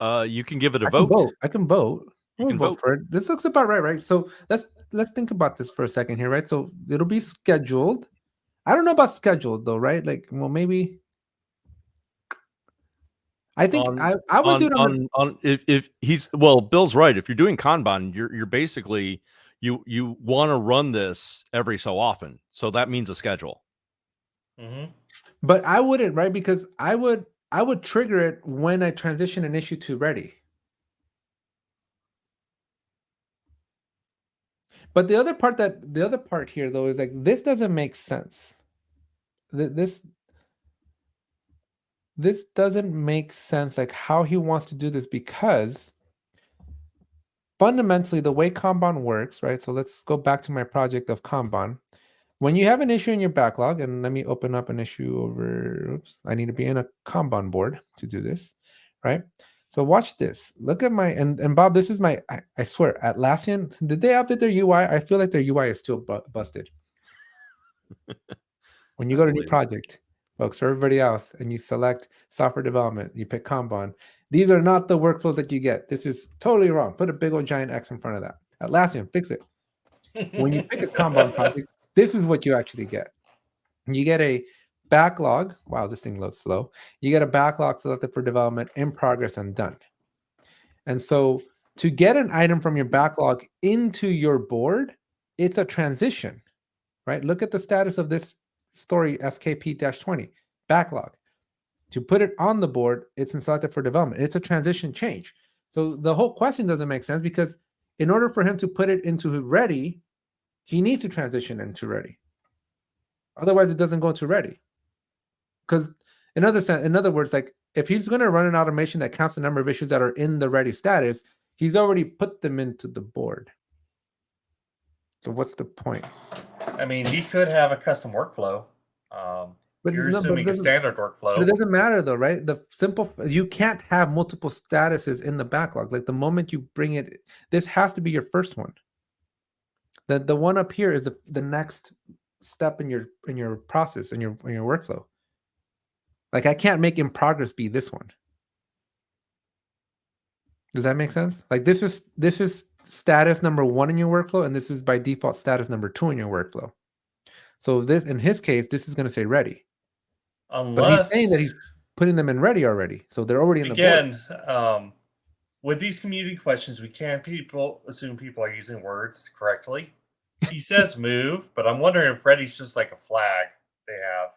You can give it a vote. I can vote. We'll vote for it. This looks about right? So let's think about this for a second here, right? So it'll be scheduled. I don't know about scheduled though, right? Like, well, maybe. I think I would do it on if he's Bill's right. If you're doing Kanban, you're basically you want to run this every so often. So that means a schedule. Mm-hmm. But I wouldn't, right? Because I would trigger it when I transition an issue to ready. But the other part here though is like this doesn't make sense. This doesn't make sense, like how he wants to do this, because fundamentally the way Kanban works, right? So let's go back to my project of Kanban. When you have an issue in your backlog, and let me open up an issue over, oops, I need to be in a Kanban board to do this, right? So watch this. Look at my, and Bob, this is my, I swear, Atlassian, did they update their UI? I feel like their UI is still busted. When you go to new project, folks, for everybody else, and you select software development, you pick Kanban. These are not the workflows that you get. This is totally wrong. Put a big old giant X in front of that. Atlassian, fix it. When you pick a Kanban project, this is what you actually get. You get a backlog. Wow, this thing loads slow. You get a backlog selected for development, in progress, and done. And so to get an item from your backlog into your board, it's a transition, right? Look at the status of this story, SKP-20, backlog. To put it on the board, it's in selected for development. It's a transition change. So the whole question doesn't make sense, because in order for him to put it into ready, he needs to transition into ready. Otherwise, it doesn't go into ready. Because in other words, like if he's going to run an automation that counts the number of issues that are in the ready status, he's already put them into the board. So what's the point? I mean, he could have a custom workflow. But you're assuming a standard workflow. But it doesn't matter though, right? You can't have multiple statuses in the backlog. Like the moment you bring it, this has to be your first one. The one up here is the next step in your process, in your workflow. Like I can't make in progress be this one. Does that make sense? Like this is status number 1 in your workflow, and this is by default status number 2 in your workflow. So this, in his case, this is going to say ready. But he's saying that he's putting them in ready already, so they're already in the board. Again, with these community questions, we can't assume people are using words correctly. He says move, but I'm wondering if ready's just like a flag they have.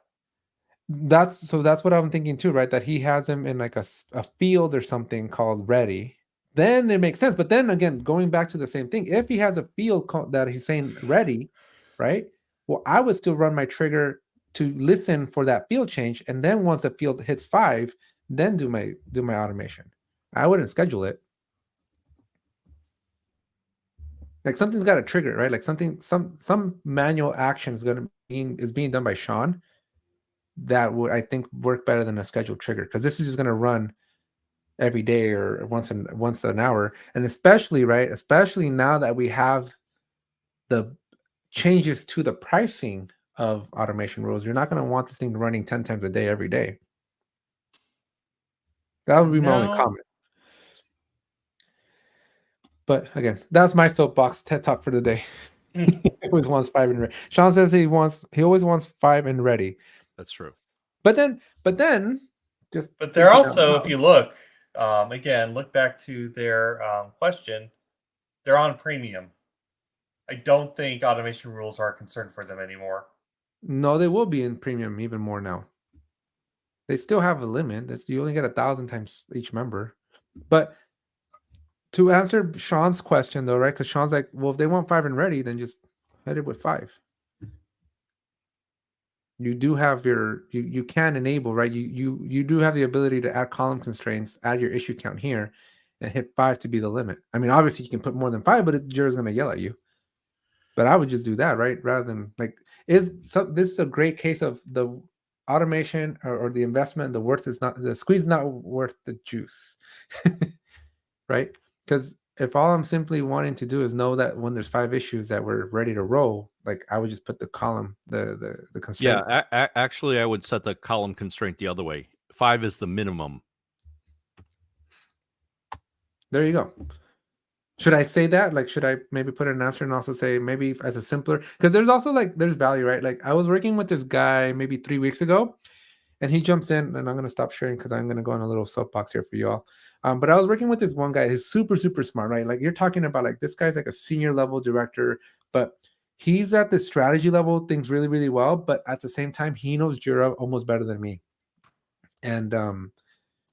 That's what I'm thinking too, right? That he has them in like a field or something called ready. Then it makes sense. But then again, going back to the same thing, if he has a field that he's saying ready, right? Well, I would still run my trigger to listen for that field change, and then once the field hits 5, then do my automation. I wouldn't schedule it. Like something's got to trigger, right? Like some manual action is being done by Sean that would, I think, work better than a scheduled trigger, because this is just going to run every day or once an hour. And especially now that we have the changes to the pricing of automation rules, you're not going to want this thing running 10 times a day every day. That would be my only comment. But again, that's my soapbox TED Talk for the day. He always wants 5 and ready. Sean says he always wants 5 and ready. That's true. But then they're also, if you look, again, look back to their question, they're on premium. I don't think automation rules are a concern for them anymore. No, they will be in premium even more now. They still have a limit. You only get 1,000 times each member. But to answer Sean's question though, right? Because Sean's like, well, if they want 5 and ready, then just head it with 5. You do have you can enable, right? You do have the ability to add column constraints, add your issue count here, and hit 5 to be the limit. I mean, obviously you can put more than 5, but Jira's going to yell at you. But I would just do that, right? Rather than like, this is a great case of the automation or the investment, the squeeze is not worth the juice, right? Because if all I'm simply wanting to do is know that when there's 5 issues that we're ready to roll, like I would just put the column, the constraint. Yeah, actually, I would set the column constraint the other way. 5 is the minimum. There you go. Should I say that? Like, should I maybe put an answer and also say maybe as a simpler? Because there's also like there's value, right? Like I was working with this guy maybe 3 weeks ago, and he jumps in, and I'm gonna stop sharing because I'm gonna go on a little soapbox here for you all. But I was working with this one guy. He's super super smart, right? Like you're talking about like this guy's like a senior level director, but he's at the strategy level, things really really well. But at the same time, he knows Jira almost better than me, and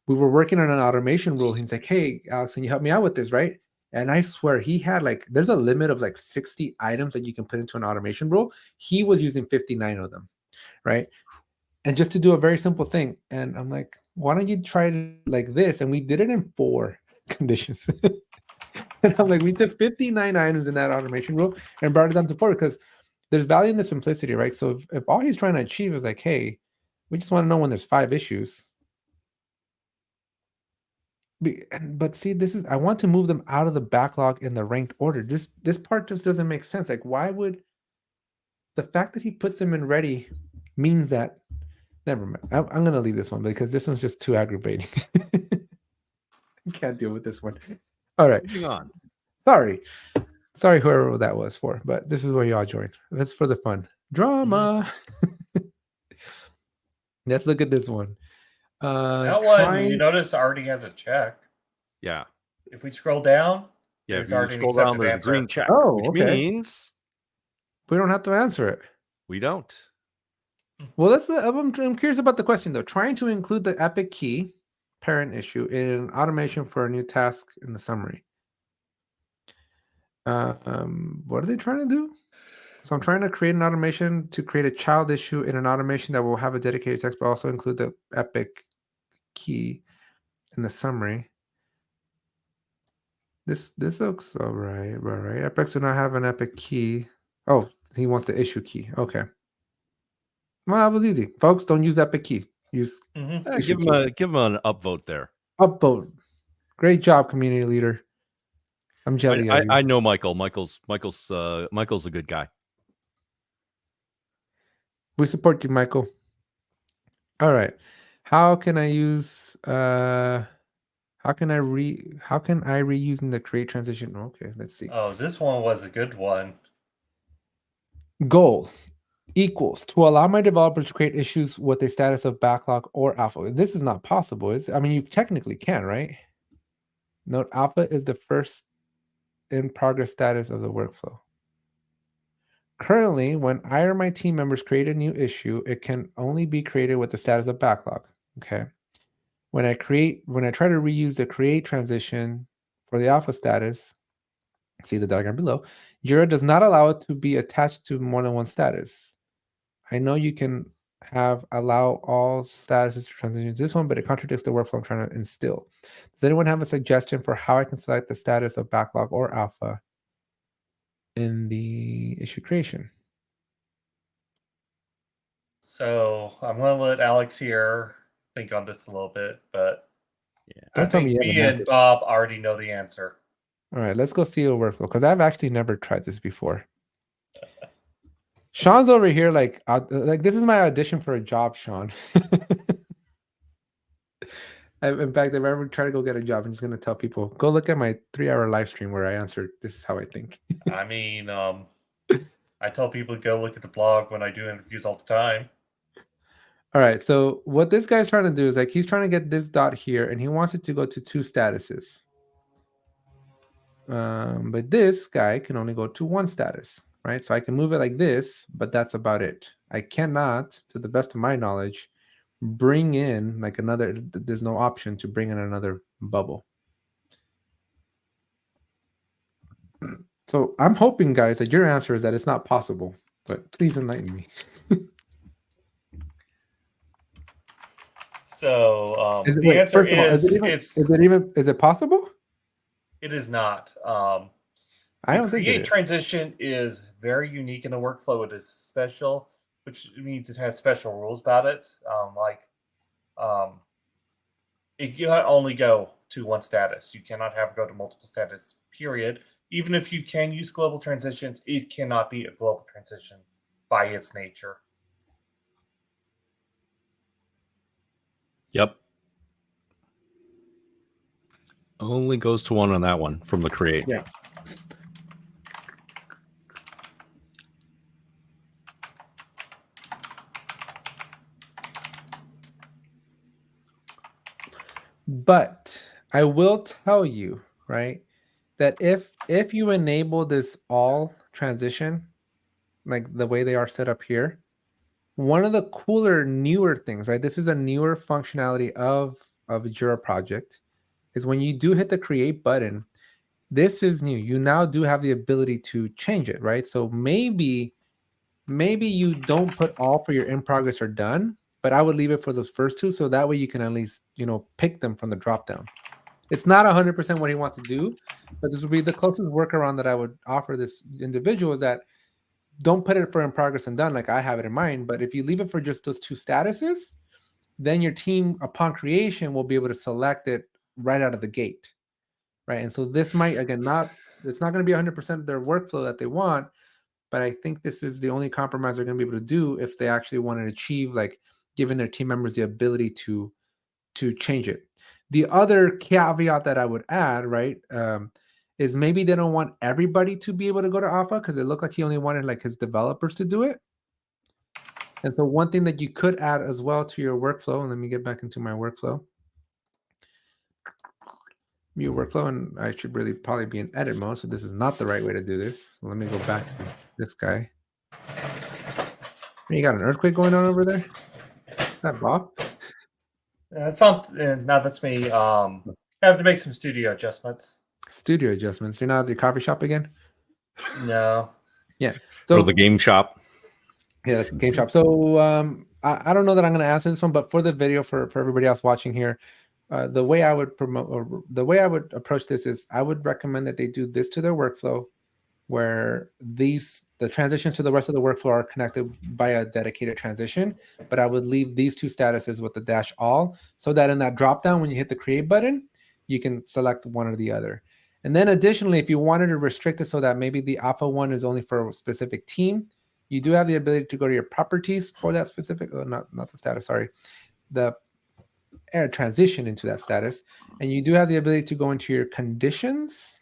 we were working on an automation rule. He's like, "Hey, Alex, can you help me out with this?" Right? And I swear he had like, there's a limit of like 60 items that you can put into an automation rule. He was using 59 of them, right? And just to do a very simple thing. And I'm like, why don't you try it like this? And we did it in 4 conditions. And I'm like, we took 59 items in that automation rule and brought it down to 4 because there's value in the simplicity, right? So if all he's trying to achieve is like, hey, we just want to know when there's 5 issues. But see, this is I want to move them out of the backlog in the ranked order. This part just doesn't make sense. Like, why would the fact that he puts them in ready means that? Never mind. I'm gonna leave this one because this one's just too aggravating. I can't deal with this one. All right, Moving on. sorry, whoever that was for, but this is where y'all join. That's for the fun drama. Let's look at this one. That one, you notice, already has a check. Yeah. If we scroll down, Yeah. there's If you already an scroll down, accepted there's a answer. green check, Oh, which okay. means We don't have to answer it. we don't. Well, I'm curious about the question though. Trying to include the epic key parent issue in automation for a new task in the summary. What are they trying to do? So I'm trying to create an automation to create a child issue in an automation that will have a dedicated text, but also include the epic key in the summary. This looks all right. Epics do not have an epic key. Oh, he wants the issue key. Okay. Well, that was easy, folks. Don't use epic key. Use issue key. Give him an upvote there. Upvote. Great job, community leader. I'm jelly. I know Michael. Michael's a good guy. We support you, Michael. All right. How can I use how can I reuse in the create transition? Okay, let's see. Oh, this one was a good one. Goal equals to allow my developers to create issues with a status of backlog or alpha. This is not possible. I mean, you technically can, right? Note alpha is the first in progress status of the workflow. Currently, when I or my team members create a new issue, it can only be created with the status of backlog. Okay. When I try to reuse the create transition for the alpha status, see the diagram below, Jira does not allow it to be attached to more than one status. I know you can allow all statuses to transition to this one, but it contradicts the workflow I'm trying to instill. Does anyone have a suggestion for how I can select the status of backlog or alpha in the issue creation? So I'm going to let Alex here think on this a little bit, but yeah, I think me and Bob already know the answer. All right, let's go see a workflow because I've actually never tried this before. Sean's over here like this is my audition for a job, Sean. In fact, if I ever try to go get a job, I'm just going to tell people, go look at my 3-hour live stream where I answered, this is how I think. I mean, I tell people to go look at the blog when I do interviews all the time. All right, so what this guy's trying to do is like, he's trying to get this dot here, and he wants it to go to 2 statuses. But this guy can only go to 1 status, right? So I can move it like this, but that's about it. I cannot, to the best of my knowledge, bring in like another, there's no option to bring in another bubble. So I'm hoping, guys, that your answer is that it's not possible, but please enlighten me. So the answer is is it possible? It is not. I don't think create transition is very unique in the workflow. It is special, which means it has special rules about it. It can only go to 1 status. You cannot have it go to multiple status, period. Even if you can use global transitions, it cannot be a global transition by its nature. Yep. Only goes to 1 on that one from the create. Yeah. But I will tell you, right, that if you enable this all transition, like the way they are set up here, one of the cooler, newer things, right? This is a newer functionality of Jira Project, is when you do hit the create button, this is new. You now do have the ability to change it, right? So maybe you don't put all for your in progress or done, but I would leave it for those first two, so that way you can at least, pick them from the drop down. It's not 100% what he wants to do, but this would be the closest workaround that I would offer this individual, is that don't put it for in progress and done like I have it in mind, but if you leave it for just those two statuses, then your team upon creation will be able to select it right out of the gate, right? And so this might, again, it's not going to be 100% of their workflow that they want, but I think this is the only compromise they're going to be able to do if they actually want to achieve, like, giving their team members the ability to change it. The other caveat that I would add, right, is maybe they don't want everybody to be able to go to alpha, because it looked like he only wanted like his developers to do it. And so one thing that you could add as well to your workflow, and let me get back into my workflow. View workflow, and I should really probably be in edit mode, so this is not the right way to do this. So let me go back to this guy. You got an earthquake going on over there? Is that Bob? That's not. Now that's me. I have to make some studio adjustments. Studio adjustments. You're not at your coffee shop again? No. Yeah. Or the game shop. Yeah, game shop. So I don't know that I'm going to answer this one, but for the video, for everybody else watching here, the way I would promote, or the way I would approach this, is I would recommend that they do this to their workflow, where the transitions to the rest of the workflow are connected by a dedicated transition. But I would leave these two statuses with the dash all, so that in that drop down, when you hit the create button, you can select one or the other. And then additionally, if you wanted to restrict it so that maybe the alpha one is only for a specific team, you do have the ability to go to your properties for that specific, not the status, sorry, the transition into that status. And you do have the ability to go into your conditions.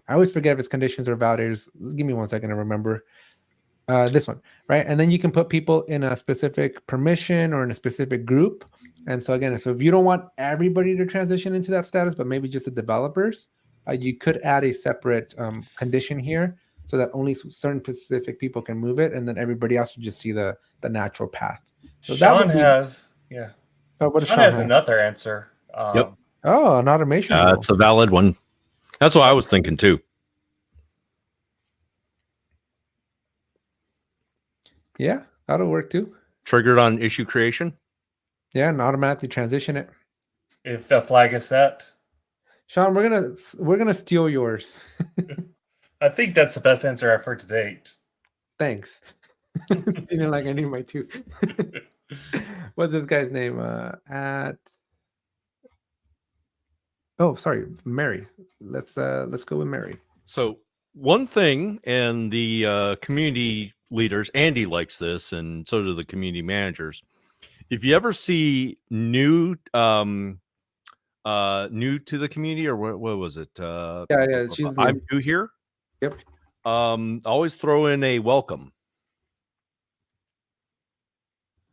I always forget if it's conditions or validators. Give me 1 second to remember. This one, right? And then you can put people in a specific permission or in a specific group. And so again, so if you don't want everybody to transition into that status, but maybe just the developers, you could add a separate condition here, so that only certain specific people can move it, and then everybody else will just see the natural path. So Sean has, yeah. Oh, what does Sean Sean has have? another answer. Yep. Oh, an automation rule. It's a valid one. That's what I was thinking too. Yeah, that'll work too. Triggered on issue creation. Yeah, and automatically transition it. If the flag is set. Sean, we're gonna steal yours. I think that's the best answer I've heard to date. Thanks. Didn't like any of my two. What's this guy's name? Oh, sorry, Mary. Let's go with Mary. So one thing, and the community leaders, Andy likes this, and so do the community managers. If you ever see new to the community, or what was it? Yeah, she's I'm new here. Yep. Always throw in a welcome.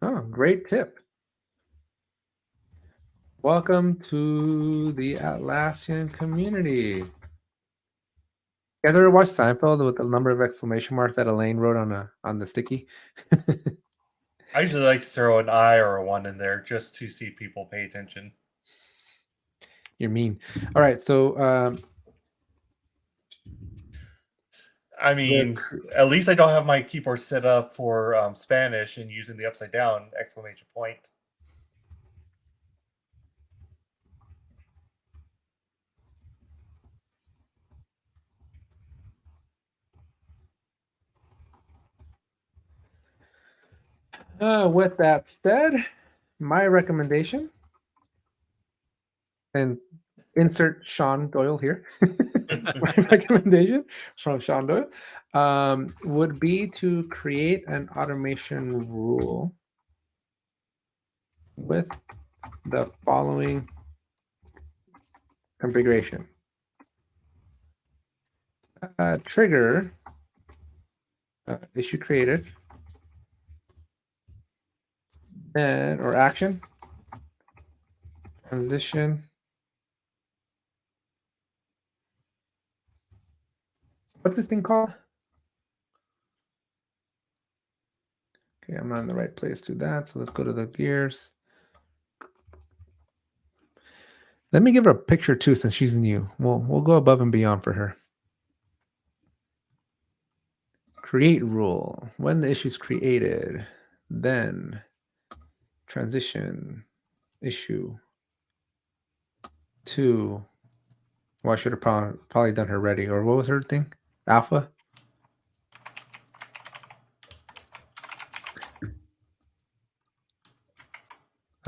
Oh, great tip. Welcome to the Atlassian community. You guys ever watch Seinfeld with the number of exclamation marks that Elaine wrote on the sticky? I usually like to throw an I or a 1 in there just to see people pay attention. You're mean. All right, so I mean, at least I don't have my keyboard set up for Spanish and using the upside down exclamation point. with that said, my recommendation, and insert Sean Doyle here. My recommendation from Sean Doyle would be to create an automation rule with the following configuration. Trigger issue created, and or action transition what's this thing called? Okay, I'm not in the right place to that. So let's go to the gears. Let me give her a picture too, since she's new. We'll go above and beyond for her. Create rule. When the issue is created, then transition issue to. Well, I should have probably done her ready. Or what was her thing? Alpha?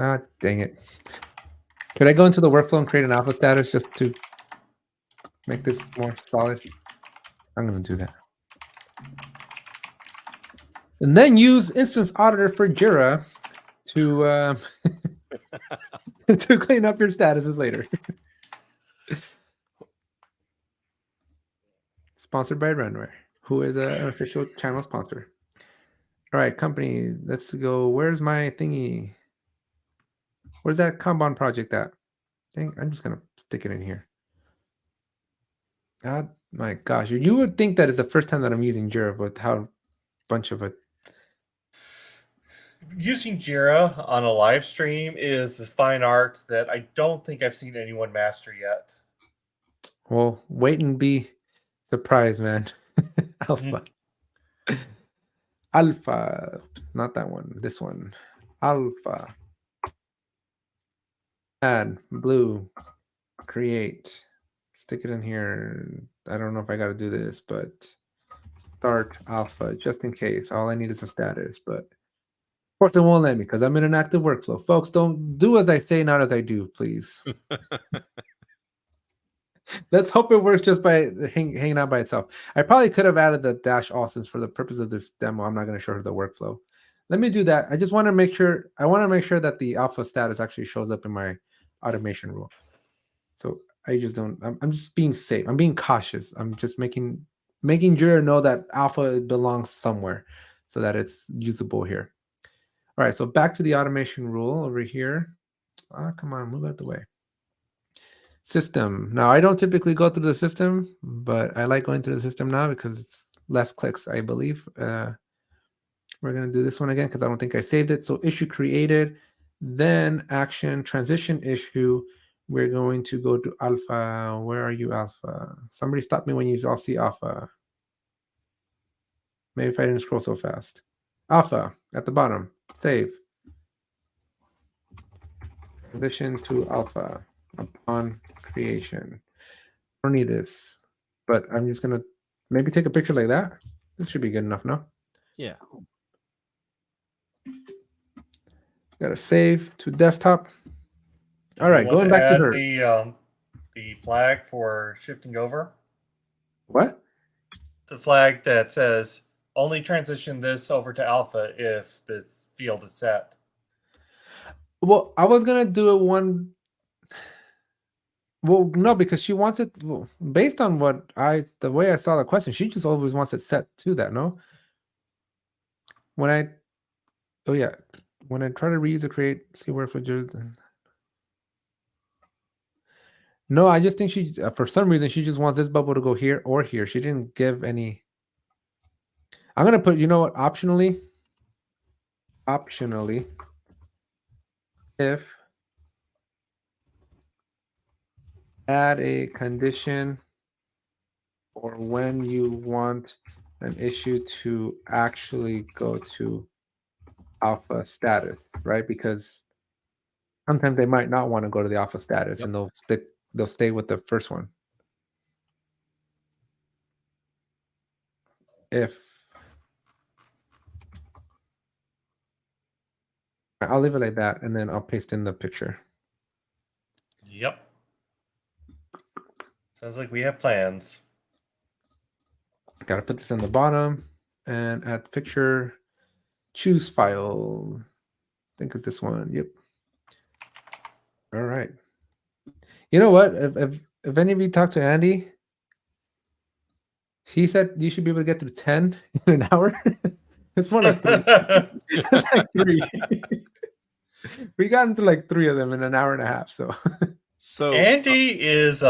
Ah, dang it. Could I go into the workflow and create an alpha status just to make this more solid? I'm going to do that. And then use Instance Auditor for Jira to to clean up your statuses later. Sponsored by Runware, who is an official channel sponsor. All right, company, let's go. Where's my thingy? Where's that Kanban project at? Dang, I'm just going to stick it in here. God, my gosh. You would think that it's the first time that I'm using Jira, but how bunch of it. Using Jira on a live stream is a fine art that I don't think I've seen anyone master yet. Well, wait and be surprised, man. Alpha. Alpha. Not that one. This one. Alpha. Add. Blue. Create. Stick it in here. I don't know if I got to do this, but start alpha just in case. All I need is a status, but of course it won't let me because I'm in an active workflow. Folks, don't do as I say, not as I do, please. Let's hope it works just by hanging out by itself. I probably could have added the dash all since for the purpose of this demo, I'm not going to show her the workflow. Let me do that. I just want to make sure. I want to make sure that the alpha status actually shows up in my automation rule. So I just don't. I'm just being safe. I'm being cautious. I'm just making Jira know that alpha belongs somewhere, so that it's usable here. All right. So back to the automation rule over here. Come on, move out the way. System. Now, I don't typically go through the system, but I like going through the system now because it's less clicks, I believe. We're going to do this one again because I don't think I saved it. So issue created, then action, transition issue. We're going to go to alpha. Where are you, alpha? Somebody stop me when you all see alpha. Maybe if I didn't scroll so fast. Alpha at the bottom. Save. Transition to alpha upon creation. I don't need this, but I'm just gonna maybe take a picture like that. This should be good enough, no? Yeah. Gotta save to desktop. All right, going back to her. The flag for shifting over. What? The flag that says only transition this over to alpha if this field is set. Well, I was gonna do it one. Well, no, because she wants it based on the way I saw the question. She just always wants it set to that. No. When I try to reuse or create, see where for Jira. No, I just think she, for some reason, she just wants this bubble to go here or here. She didn't give any. I'm going to put, you know what, optionally, if add a condition or when you want an issue to actually go to alpha status, right? Because sometimes they might not want to go to the alpha status, and they'll stay with the first one. I'll leave it like that, and then I'll paste in the picture. Yep. Sounds like we have plans. Got to put this in the bottom and add picture, choose file. I think it's this one. Yep. All right. You know what? If any of you talk to Andy, he said you should be able to get through 10 in an hour. It's more like 3. It's like 3. We got into like 3 of them in an hour and a half. So Andy is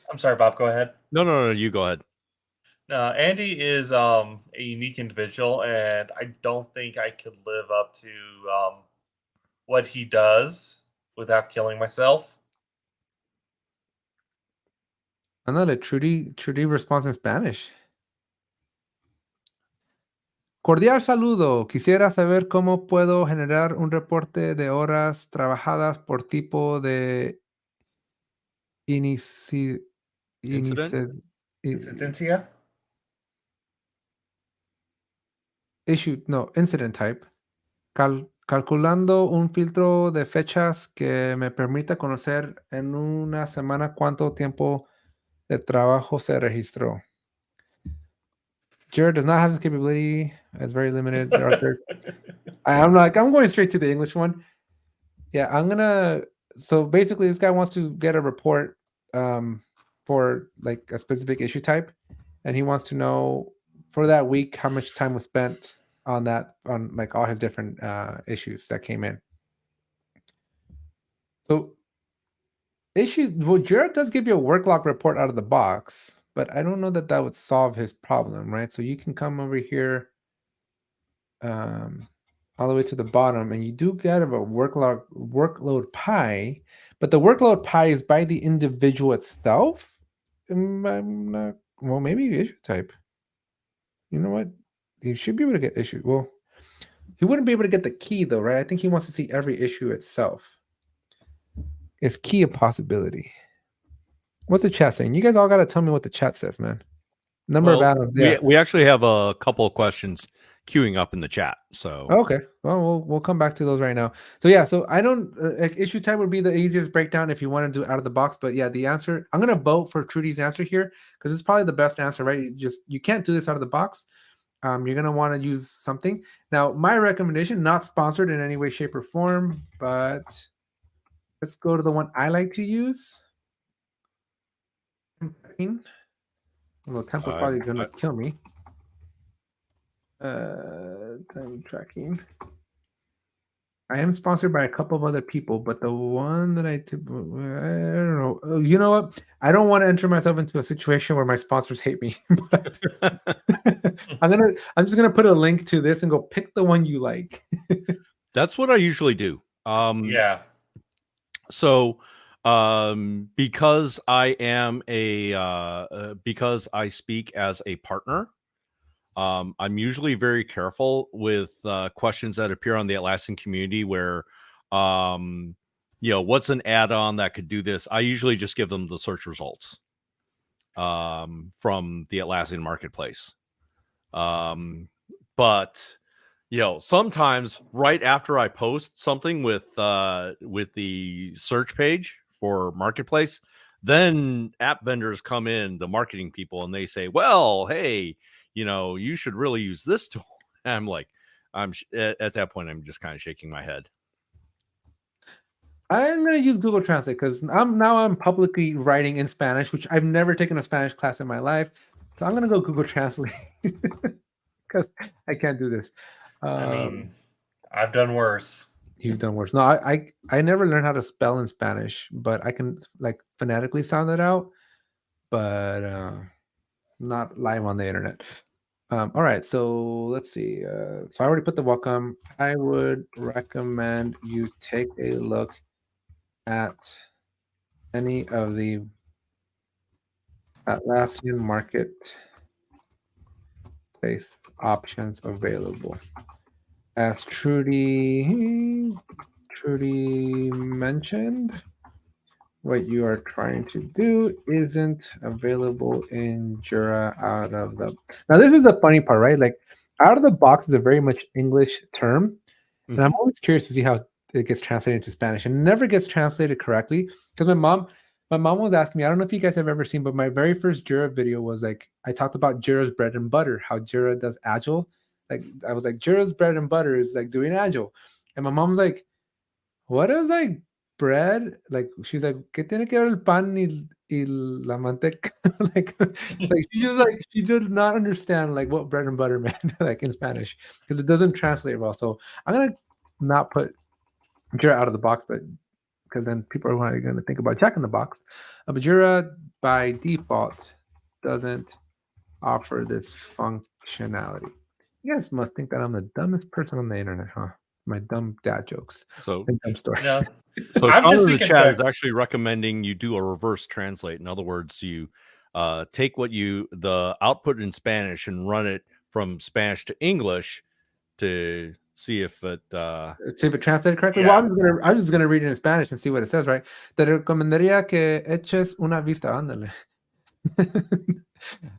I'm sorry, Bob, go ahead. No, you go ahead. Andy is a unique individual, and I don't think I could live up to what he does without killing myself. Ándale, Trudy responds in Spanish. Cordial saludo. Quisiera saber cómo puedo generar un reporte de horas trabajadas por tipo de inici, Incident? inici- i- Incidencia? issue, no, incident type. Calculando un filtro de fechas que me permita conocer en una semana cuánto tiempo de trabajo se registró. Jared does not have this capability. It's very limited. I'm going straight to the English one. Yeah, so basically this guy wants to get a report for like a specific issue type, and he wants to know for that week how much time was spent on that, on like all his different issues that came in. So Jared does give you a work log report out of the box, but I don't know that that would solve his problem, right? So you can come over here all the way to the bottom, and you do get a workload pie, but the workload pie is by the individual itself. I'm not, well, maybe issue type. You know what? He should be able to get issue. Well, he wouldn't be able to get the key though, right? I think he wants to see every issue itself. Is key a possibility? What's the chat saying? You guys all got to tell me what the chat says, man. Number of Well, atoms. Yeah. we actually have a couple of questions queuing up in the chat. So Okay. Well, we'll come back to those right now. So yeah, so I don't issue type would be the easiest breakdown if you want to do out of the box. But yeah, the answer, I'm gonna vote for Trudy's answer here because it's probably the best answer, right? You can't do this out of the box. You're gonna want to use something. Now, my recommendation, not sponsored in any way, shape, or form, but let's go to the one I like to use. Well, temp is probably gonna kill me. Time tracking. I am sponsored by a couple of other people, but the one that I don't know. Oh, you know what? I don't want to enter myself into a situation where my sponsors hate me. But I'm just gonna put a link to this and go pick the one you like. that's what I usually do. Yeah. So because I am because I speak as a partner, I'm usually very careful with questions that appear on the Atlassian community where what's an add-on that could do this. I usually just give them the search results from the Atlassian marketplace. But sometimes right after I post something with the search page for marketplace, then app vendors come in, the marketing people, and they say, well, hey, you should really use this tool. And I'm like, at that point, I'm just kind of shaking my head. I'm gonna use Google Translate because I'm publicly writing in Spanish, which I've never taken a Spanish class in my life. So I'm gonna go Google Translate because I can't do this. I mean, I've done worse. You've done worse. No, I never learned how to spell in Spanish, but I can like phonetically sound it out, but not live on the internet. All right, so let's see. So I already put the welcome. I would recommend you take a look at any of the Atlassian marketplace options available. As Trudy mentioned, what you are trying to do isn't available in Jira out of the. Now, this is a funny part, right? Like, out of the box is a very much English term, and I'm always curious to see how it gets translated into Spanish. And it never gets translated correctly because my mom was asking me. I don't know if you guys have ever seen, but my very first Jira video was like I talked about Jira's bread and butter, how Jira does Agile. Like I was like Jira's bread and butter is like doing Agile, and my mom's like, "What is like bread?" Like she's like, "¿Qué tiene que ver el pan y la manteca?" like she did not understand like what bread and butter meant like in Spanish because it doesn't translate well. So I'm gonna not put Jira out of the box, but because then people are going to think about Jack in the Box. But Jira by default doesn't offer this functionality. You guys must think that I'm the dumbest person on the internet, huh? My dumb dad jokes So, and dumb stories. No, so I'm Sean just in the thinking chat back. is actually recommending you do a reverse translate. In other words, you take the output in Spanish and run it from Spanish to English to see if it. See if it translated correctly. Yeah. Well, I'm just gonna read it in Spanish and see what it says, right? Te recomendaría que eches una vista, ándale.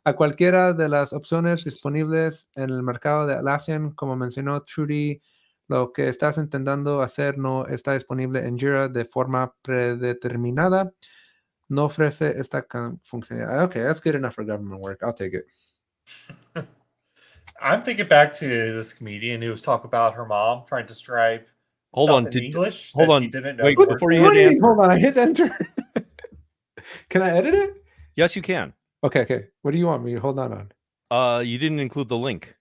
A cualquiera de las opciones disponibles en el mercado de Atlassian, como mencionó Trudy, lo que estás intentando hacer no está disponible en Jira de forma predeterminada. No ofrece esta funcionalidad. Okay, that's good enough for government work. I'll take it. I'm thinking back to this comedian who was talking about her mom trying to stripe Hold stuff on, in English hold that on. she didn't know Wait, the word before you for. hit answer. Hold on, I hit enter. Can I edit it? Yes, you can. Okay. What do you want me to hold on? You didn't include the link.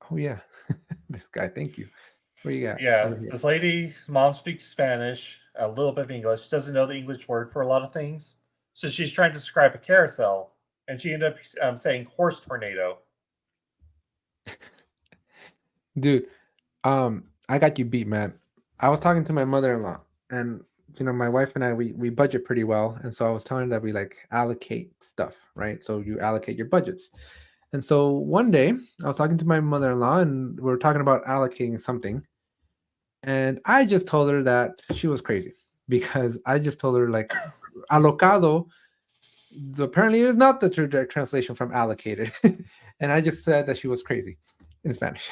Oh yeah, this guy. Thank you. What you got? Yeah, over here? this lady, mom speaks Spanish, a little bit of English, doesn't know the English word for a lot of things. So she's trying to describe a carousel, and she ended up saying horse tornado. Dude, I got you beat, man. I was talking to my mother-in-law, and my wife and I, we budget pretty well, and so I was telling her that we like allocate stuff, right? So you allocate your budgets. And so one day I was talking to my mother-in-law, and we were talking about allocating something, and I just told her that she was crazy because I just told her like alocado apparently is not the direct translation from allocated, and I just said that she was crazy in Spanish.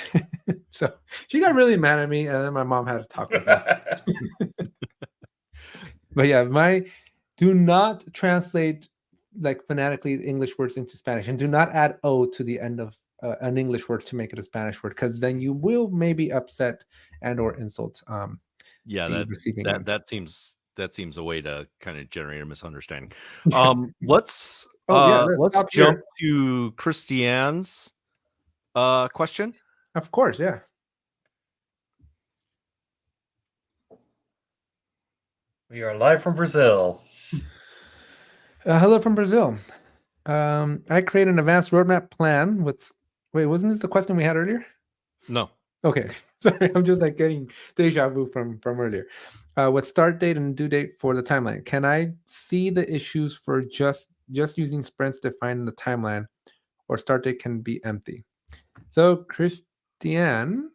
So she got really mad at me, and then my mom had to talk with me. But yeah, do not translate like phonetically English words into Spanish, and do not add O to the end of an English word to make it a Spanish word, because then you will maybe upset and or insult Yeah, the receiving one. that seems a way to kind of generate a misunderstanding. Let's stop jump here. to Christiane's question. Of course, yeah. We are live from Brazil. Hello from Brazil. I create an advanced roadmap plan with. Wait, wasn't this the question we had earlier? No. Okay, sorry, I'm just like getting deja vu from earlier. With start date and due date for the timeline. Can I see the issues for just using sprints defined in the timeline, or start date can be empty? So, Christiane,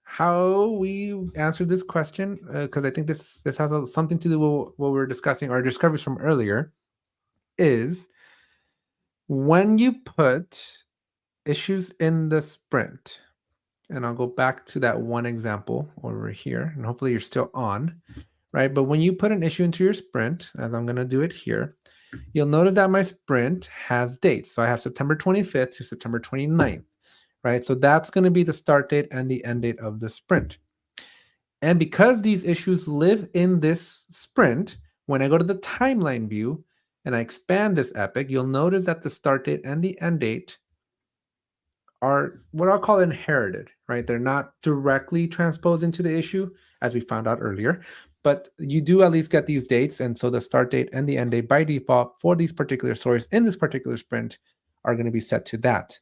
how we answered this question, because I think this has something to do with what we were discussing, our discoveries from earlier, is when you put issues in the sprint, and I'll go back to that one example over here, and hopefully you're still on, right? But when you put an issue into your sprint, as I'm going to do it here, you'll notice that my sprint has dates. So I have September 25th to September 29th, right? So that's going to be the start date and the end date of the sprint. And because these issues live in this sprint, when I go to the timeline view and I expand this epic, you'll notice that the start date and the end date are what I'll call inherited, right? They're not directly transposed into the issue, as we found out earlier, but you do at least get these dates. And so the start date and the end date by default for these particular stories in this particular sprint are going to be set to that.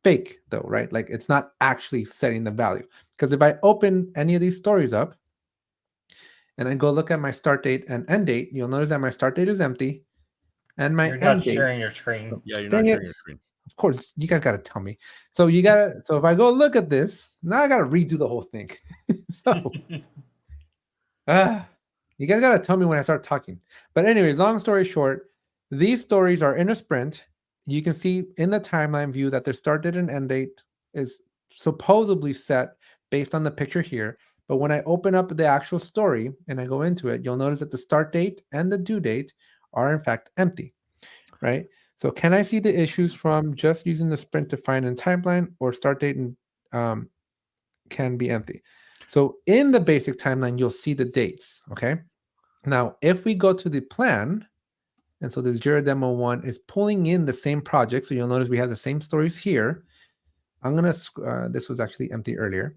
Fake though, right? Like it's not actually setting the value. Because if I open any of these stories up and I go look at my start date and end date, you'll notice that my start date is empty and my You're end not date. sharing your screen. Yeah, you're not sharing your screen. Of course, you guys got to tell me. So if I go look at this, now I got to redo the whole thing. So you guys got to tell me when I start talking. But anyways, long story short, these stories are in a sprint. You can see in the timeline view that their start date and end date is supposedly set based on the picture here. But when I open up the actual story and I go into it, you'll notice that the start date and the due date are in fact empty, right? So can I see the issues from just using the sprint defined in timeline, or start date and can be empty? So in the basic timeline, you'll see the dates, okay? Now, if we go to the plan, and so this Jira Demo 1 is pulling in the same project, so you'll notice we have the same stories here. I'm going to, this was actually empty earlier.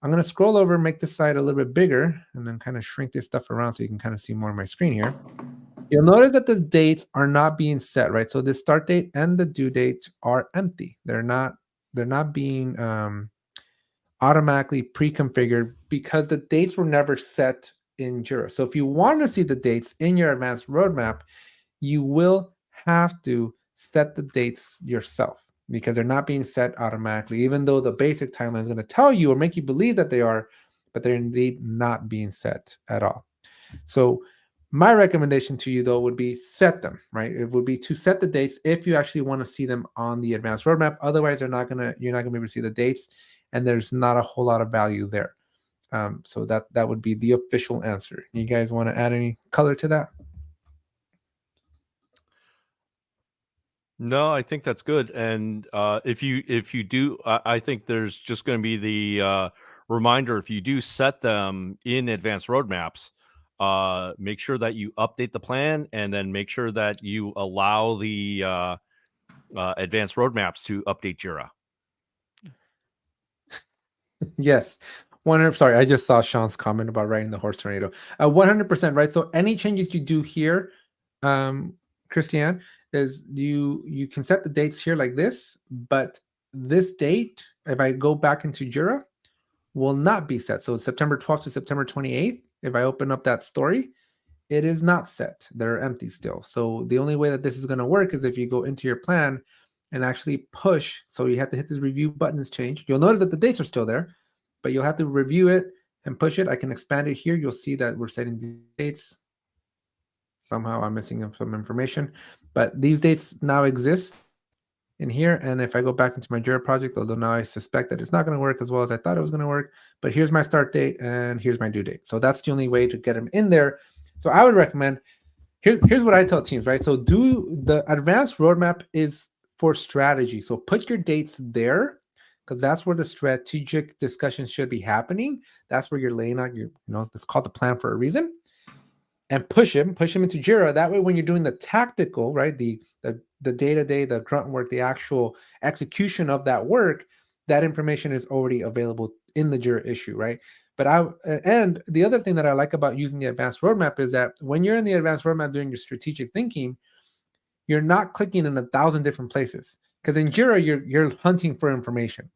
I'm going to scroll over, make this side a little bit bigger, and then kind of shrink this stuff around so you can kind of see more of my screen here. You'll notice that the dates are not being set, right? So the start date and the due date are empty. They're not being automatically pre-configured because the dates were never set in Jira. So if you want to see the dates in your advanced roadmap, you will have to set the dates yourself because they're not being set automatically, even though the basic timeline is going to tell you or make you believe that they are, but they're indeed not being set at all. So my recommendation to you though would be set them, right? It would be to set the dates if you actually want to see them on the advanced roadmap. Otherwise, you're not gonna be able to see the dates, and there's not a whole lot of value there. So that would be the official answer. You guys want to add any color to that? No, I think that's good. And if you do, I think there's just going to be the reminder. If you do set them in advanced roadmaps, make sure that you update the plan, and then make sure that you allow the advanced roadmaps to update Jira. Yes. 100. Sorry, I just saw Sean's comment about riding the horse tornado. 100% right. So any changes you do here, Christiane, is you can set the dates here like this, but this date, if I go back into Jira, will not be set. So it's September 12th to September 28th. If I open up that story, it is not set. They're empty still. So the only way that this is going to work is if you go into your plan and actually push. So you have to hit this review button is changed. You'll notice that the dates are still there, but you'll have to review it and push it. I can expand it here. You'll see that we're setting the dates. Somehow I'm missing some information, but these dates now exist in here. And if I go back into my Jira project, although now I suspect that it's not going to work as well as I thought it was going to work, but here's my start date and here's my due date. So that's the only way to get them in there. So I would recommend, here's what I tell teams, right? So do the advanced roadmap is for strategy. So put your dates there because that's where the strategic discussion should be happening. That's where you're laying out your, it's called the plan for a reason. And push him into Jira. That way, when you're doing the tactical, right, the day-to-day, the grunt work, the actual execution of that work, that information is already available in the Jira issue, right? And the other thing that I like about using the advanced roadmap is that when you're in the advanced roadmap doing your strategic thinking, you're not clicking in 1,000 different places. Because in Jira, you're hunting for information.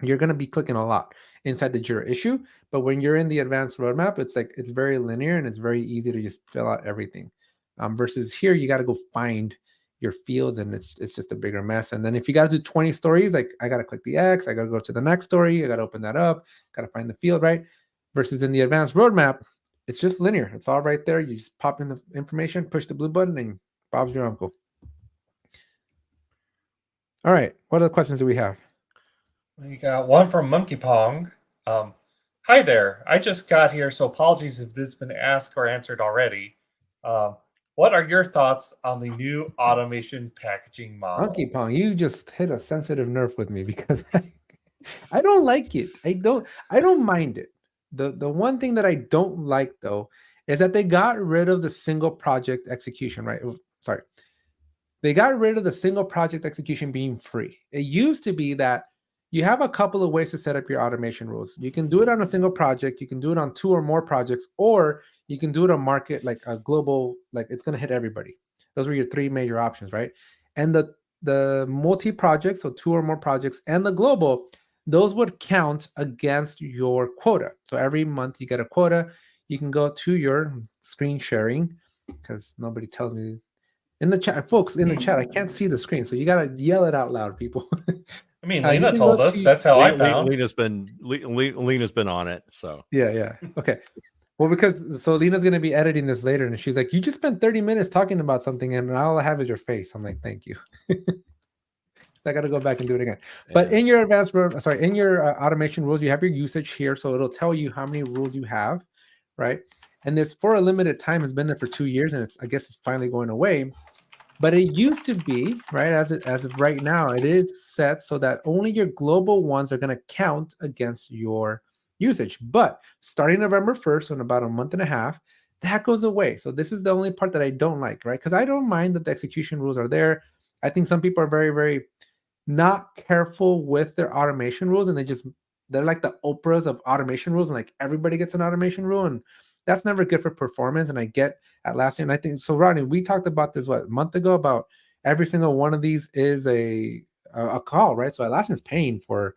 You're going to be clicking a lot inside the Jira issue. But when you're in the advanced roadmap, it's very linear and it's very easy to just fill out everything. Versus here, you got to go find your fields and it's just a bigger mess. And then if you got to do 20 stories, like I got to click the X, I got to go to the next story, I got to open that up, got to find the field, right? Versus in the advanced roadmap, it's just linear. It's all right there. You just pop in the information, push the blue button, and Bob's your uncle. All right. What other questions do we have? We got one from Monkey Pong. Hi there. I just got here, so apologies if this has been asked or answered already. What are your thoughts on the new automation packaging model? Monkey Pong, you just hit a sensitive nerve with me because I don't like it. I don't mind it. The one thing that I don't like though is that they got rid of the single project execution, right? Sorry. They got rid of the single project execution being free. It used to be that you have a couple of ways to set up your automation rules. You can do it on a single project, you can do it on 2 or more projects, or you can do it on market, like a global, like it's going to hit everybody. Those were your 3 major options, right? And the multi-project, so 2 or more projects, and the global, those would count against your quota. So every month you get a quota. You can go to your screen sharing, because nobody tells me in the chat, folks, in the chat, I can't see the screen, so you got to yell it out loud, people. I mean, Lena told us. That's how I found. Lena's been on it. So yeah. Okay. Well, because so Lena's gonna be editing this later, and she's like, "You just spent 30 minutes talking about something, and all I have is your face." I'm like, "Thank you." I got to go back and do it again. Yeah. But in your in your automation rules, you have your usage here, so it'll tell you how many rules you have, right? And this for a limited time has been there for 2 years, and I guess it's finally going away. But it used to be, right, as of right now, it is set so that only your global ones are going to count against your usage. But starting November 1st, in about a month and a half, that goes away. So this is the only part that I don't like, right? Because I don't mind that the execution rules are there. I think some people are very, very not careful with their automation rules, and they're like the Oprahs of automation rules, and like everybody gets an automation rule, and that's never good for performance. And I get Atlassian. I think so. Rodney, we talked about this a month ago about every single one of these is a call, right? So Atlassian's paying for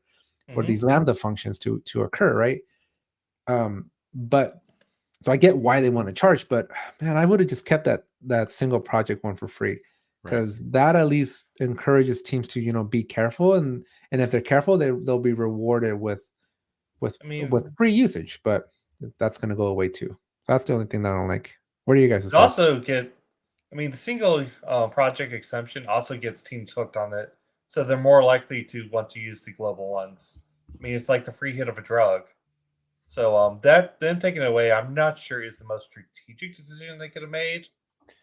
these Lambda functions to occur, right? But so I get why they want to charge, but man, I would have just kept that single project one for free, because that at least encourages teams to be careful, and if they're careful, they'll be rewarded with free usage. But that's going to go away too. That's the only thing that I don't like. What are you guys' thoughts? Also the single project exemption also gets teams hooked on it, so they're more likely to want to use the global ones. I mean, it's like the free hit of a drug. So that then taken away, I'm not sure is the most strategic decision they could have made,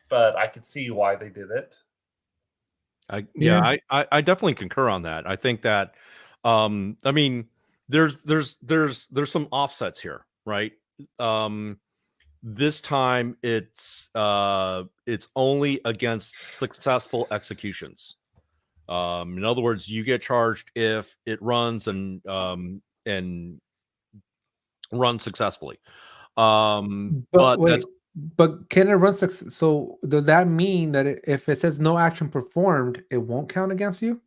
but I could see why they did it. I definitely concur on that. I think that there's some offsets here, right? This time it's only against successful executions. In other words, you get charged if it runs and run successfully. But can it run so does that mean that if it says no action performed, it won't count against you?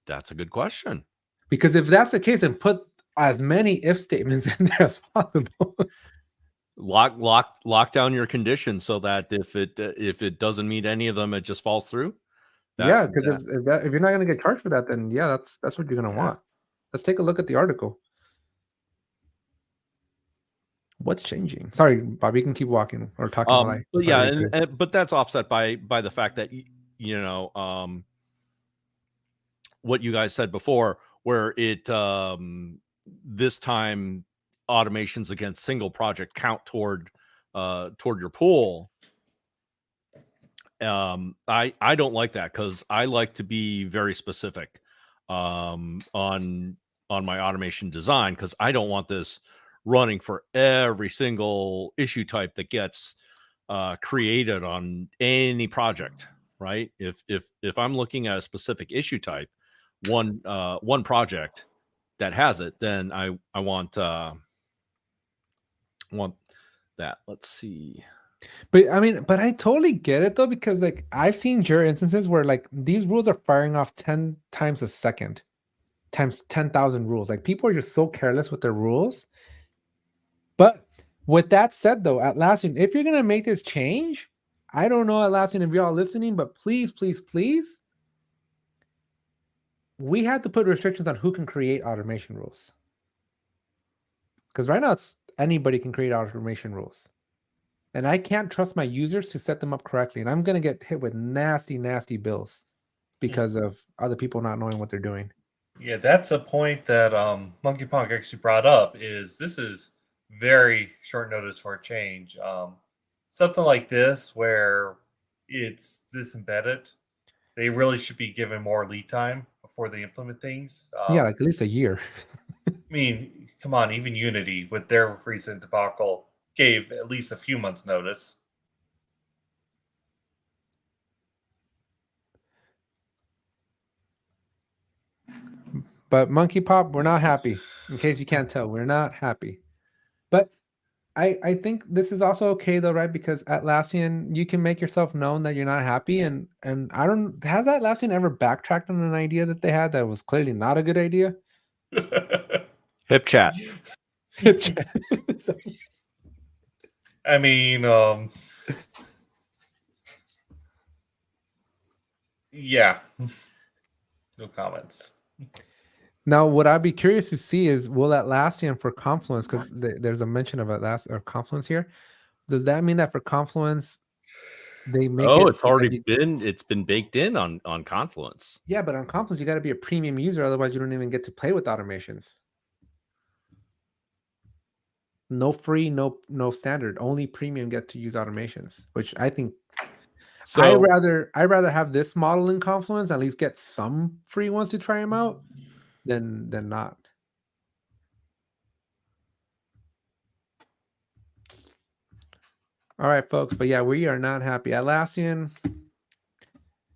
That's a good question. Because if that's the case, then put as many if statements in there as possible. Lock down your conditions so that if it doesn't meet any of them, it just falls through. Because if you're not going to get charged for that, then that's what you're going to want. Let's take a look at the article. What's changing? Sorry, Bob, you can keep walking or talking. But that's offset by the fact that what you guys said before, where it this time automations against single project count toward your pool. I don't like that, because I like to be very specific on my automation design, because I don't want this running for every single issue type that gets created on any project, right? If I'm looking at a specific issue type, one project that has it, then I want that. Let's see. But I totally get it though, because like I've seen Jira instances where like these rules are firing off 10 times a second times 10,000 rules. Like people are just so careless with their rules. But with that said though, Atlassian, if you're gonna make this change, I don't know, Atlassian, if you're all listening, but please, we have to put restrictions on who can create automation rules. Because right now anybody can create automation rules. And I can't trust my users to set them up correctly. And I'm going to get hit with nasty, nasty bills because of other people not knowing what they're doing. Yeah, that's a point that Monkey Punk actually brought up, is this is very short notice for a change. Something like this, where it's this embedded, they really should be given more lead time before they implement things. Like at least a year. I mean, come on, even Unity with their recent debacle gave at least a few months notice. But Monkey Pop, we're not happy. In case you can't tell, we're not happy. But I think this is also okay though, right? Because Atlassian, you can make yourself known that you're not happy, and I don't, has Atlassian ever backtracked on an idea that they had that was clearly not a good idea? Hip chat. I mean, yeah, no comments. Now, what I'd be curious to see is, will Atlassian for Confluence, because there's a mention of Atlassian or Confluence here. Does that mean that for Confluence, they make it's been baked in on Confluence? Yeah, but on Confluence, you got to be a premium user. Otherwise, you don't even get to play with automations. No free, no standard. Only premium get to use automations, which I think. So I rather have this model in Confluence, at least get some free ones to try them out, than not. All right, folks. But yeah, we are not happy. Atlassian,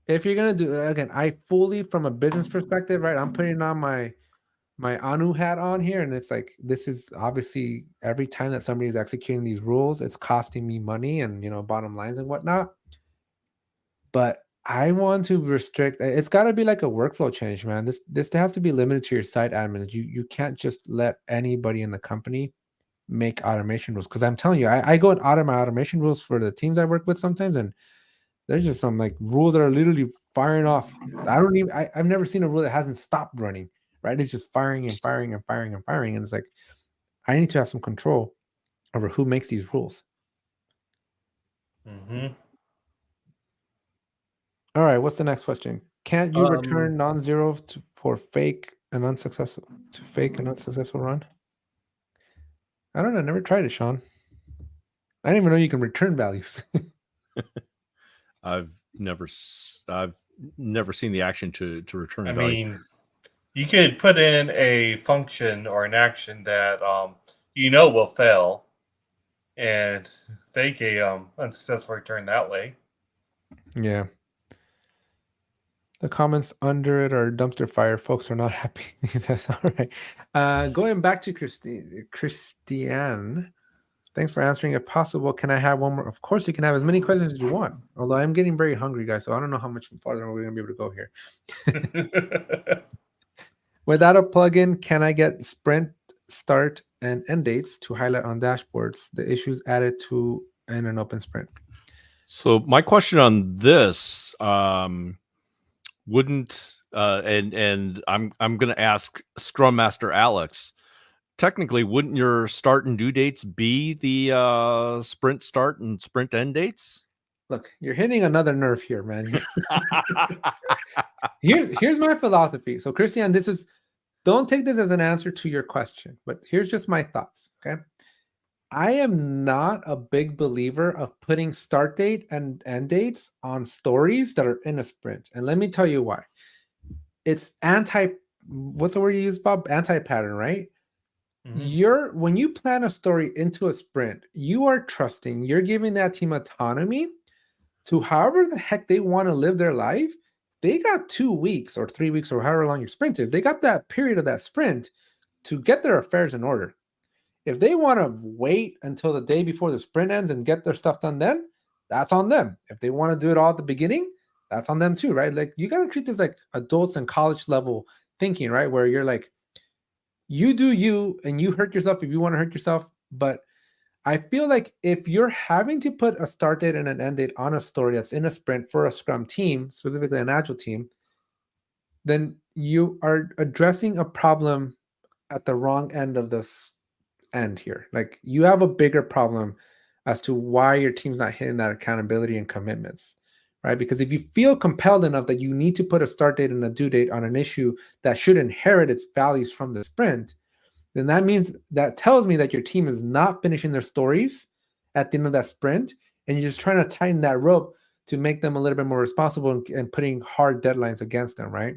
if you're gonna do, again, I fully, from a business perspective, right? I'm putting on my my Anu hat on here, and it's like, this is obviously every time that somebody is executing these rules, it's costing me money and bottom lines and whatnot. But I want to restrict. It's got to be like a workflow change, man. This has to be limited to your site admins. You can't just let anybody in the company make automation rules, because I'm telling you, I go and audit my automation rules for the teams I work with sometimes, and there's just some like rules that are literally firing off. I've never seen a rule that hasn't stopped running, right? It's just firing and firing and firing and firing. And it's like, I need to have some control over who makes these rules. Mm-hmm. All right, what's the next question? Can't you return non-zero for fake and unsuccessful run? I don't know. I never tried it, Sean. I didn't even know you can return values. I've never seen the action to return I value. mean, you could put in a function or an action that will fail, and fake a unsuccessful return that way. Yeah. The comments under it are dumpster fire. Folks are not happy. That's all right. Going back to Christiane. Thanks for answering. If possible, can I have one more? Of course, you can have as many questions as you want. Although I'm getting very hungry, guys, so I don't know how much farther we're going to be able to go here. Without a plugin, can I get sprint start and end dates to highlight on dashboards the issues added to in an open sprint? So my question on this wouldn't and I'm going to ask Scrum Master Alex. Technically, wouldn't your start and due dates be the sprint start and sprint end dates? Look, you're hitting another nerve here, man. Here's my philosophy. So, Christian, don't take this as an answer to your question, but here's just my thoughts. Okay. I am not a big believer of putting start date and end dates on stories that are in a sprint. And let me tell you why. It's what's the word you use, Bob? Anti-pattern, right? Mm-hmm. When you plan a story into a sprint, you are trusting, you're giving that team autonomy to however the heck they want to live their life. They got 2 weeks or 3 weeks or however long your sprint is. They got that period of that sprint to get their affairs in order. If they want to wait until the day before the sprint ends and get their stuff done then, that's on them. If they want to do it all at the beginning, that's on them too, right? Like, you got to treat this like adults and college level thinking, right? Where you're like, you do you and you hurt yourself if you want to hurt yourself. But I feel like if you're having to put a start date and an end date on a story that's in a sprint for a Scrum team, specifically an Agile team, then you are addressing a problem at the wrong end of this end here. Like, you have a bigger problem as to why your team's not hitting that accountability and commitments, right? Because if you feel compelled enough that you need to put a start date and a due date on an issue that should inherit its values from the sprint, then that tells me that your team is not finishing their stories at the end of that sprint, and you're just trying to tighten that rope to make them a little bit more responsible and putting hard deadlines against them, right?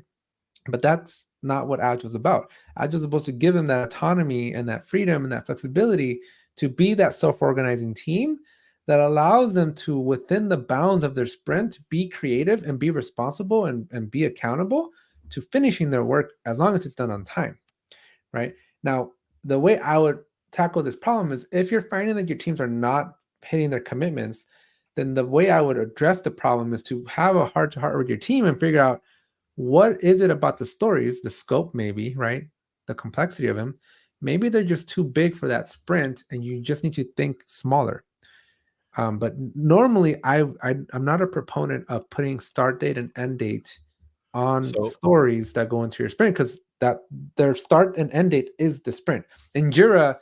But that's not what Agile is about. Agile is supposed to give them that autonomy and that freedom and that flexibility to be that self-organizing team that allows them to, within the bounds of their sprint, be creative and be responsible and be accountable to finishing their work as long as it's done on time, right? Now, the way I would tackle this problem is, if you're finding that your teams are not hitting their commitments, then the way I would address the problem is to have a heart-to-heart with your team and figure out, what is it about the stories, the scope maybe, right? The complexity of them. Maybe they're just too big for that sprint and you just need to think smaller. But normally I'm not a proponent of putting start date and end date on stories that go into your sprint, because that their start and end date is the sprint. In Jira,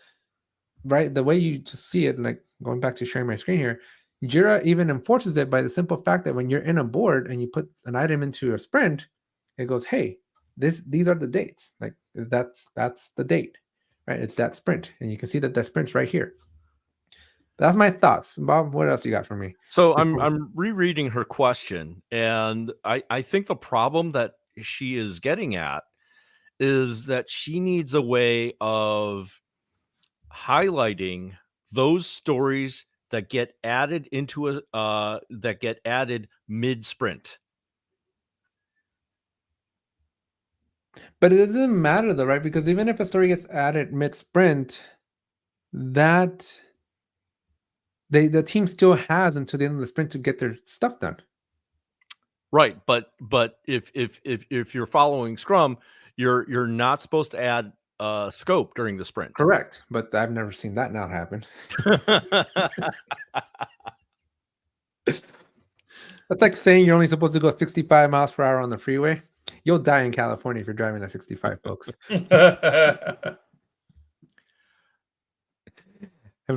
right, the way you just see it, like going back to sharing my screen here, Jira even enforces it by the simple fact that when you're in a board and you put an item into a sprint, it goes, hey, these are the dates. Like, that's the date, right? It's that sprint, and you can see that the sprint's right here. That's my thoughts. Bob, what else you got for me? So I'm rereading her question, and I think the problem that she is getting at is that she needs a way of highlighting those stories that get added into that get added mid-sprint. But it doesn't matter though, right? Because even if a story gets added mid-sprint, that the team still has until the end of the sprint to get their stuff done. Right, but if you're following Scrum, you're not supposed to add scope during the sprint. Correct, but I've never seen that not happen. That's like saying you're only supposed to go 65 miles per hour on the freeway. You'll die in California if you're driving at 65, folks. In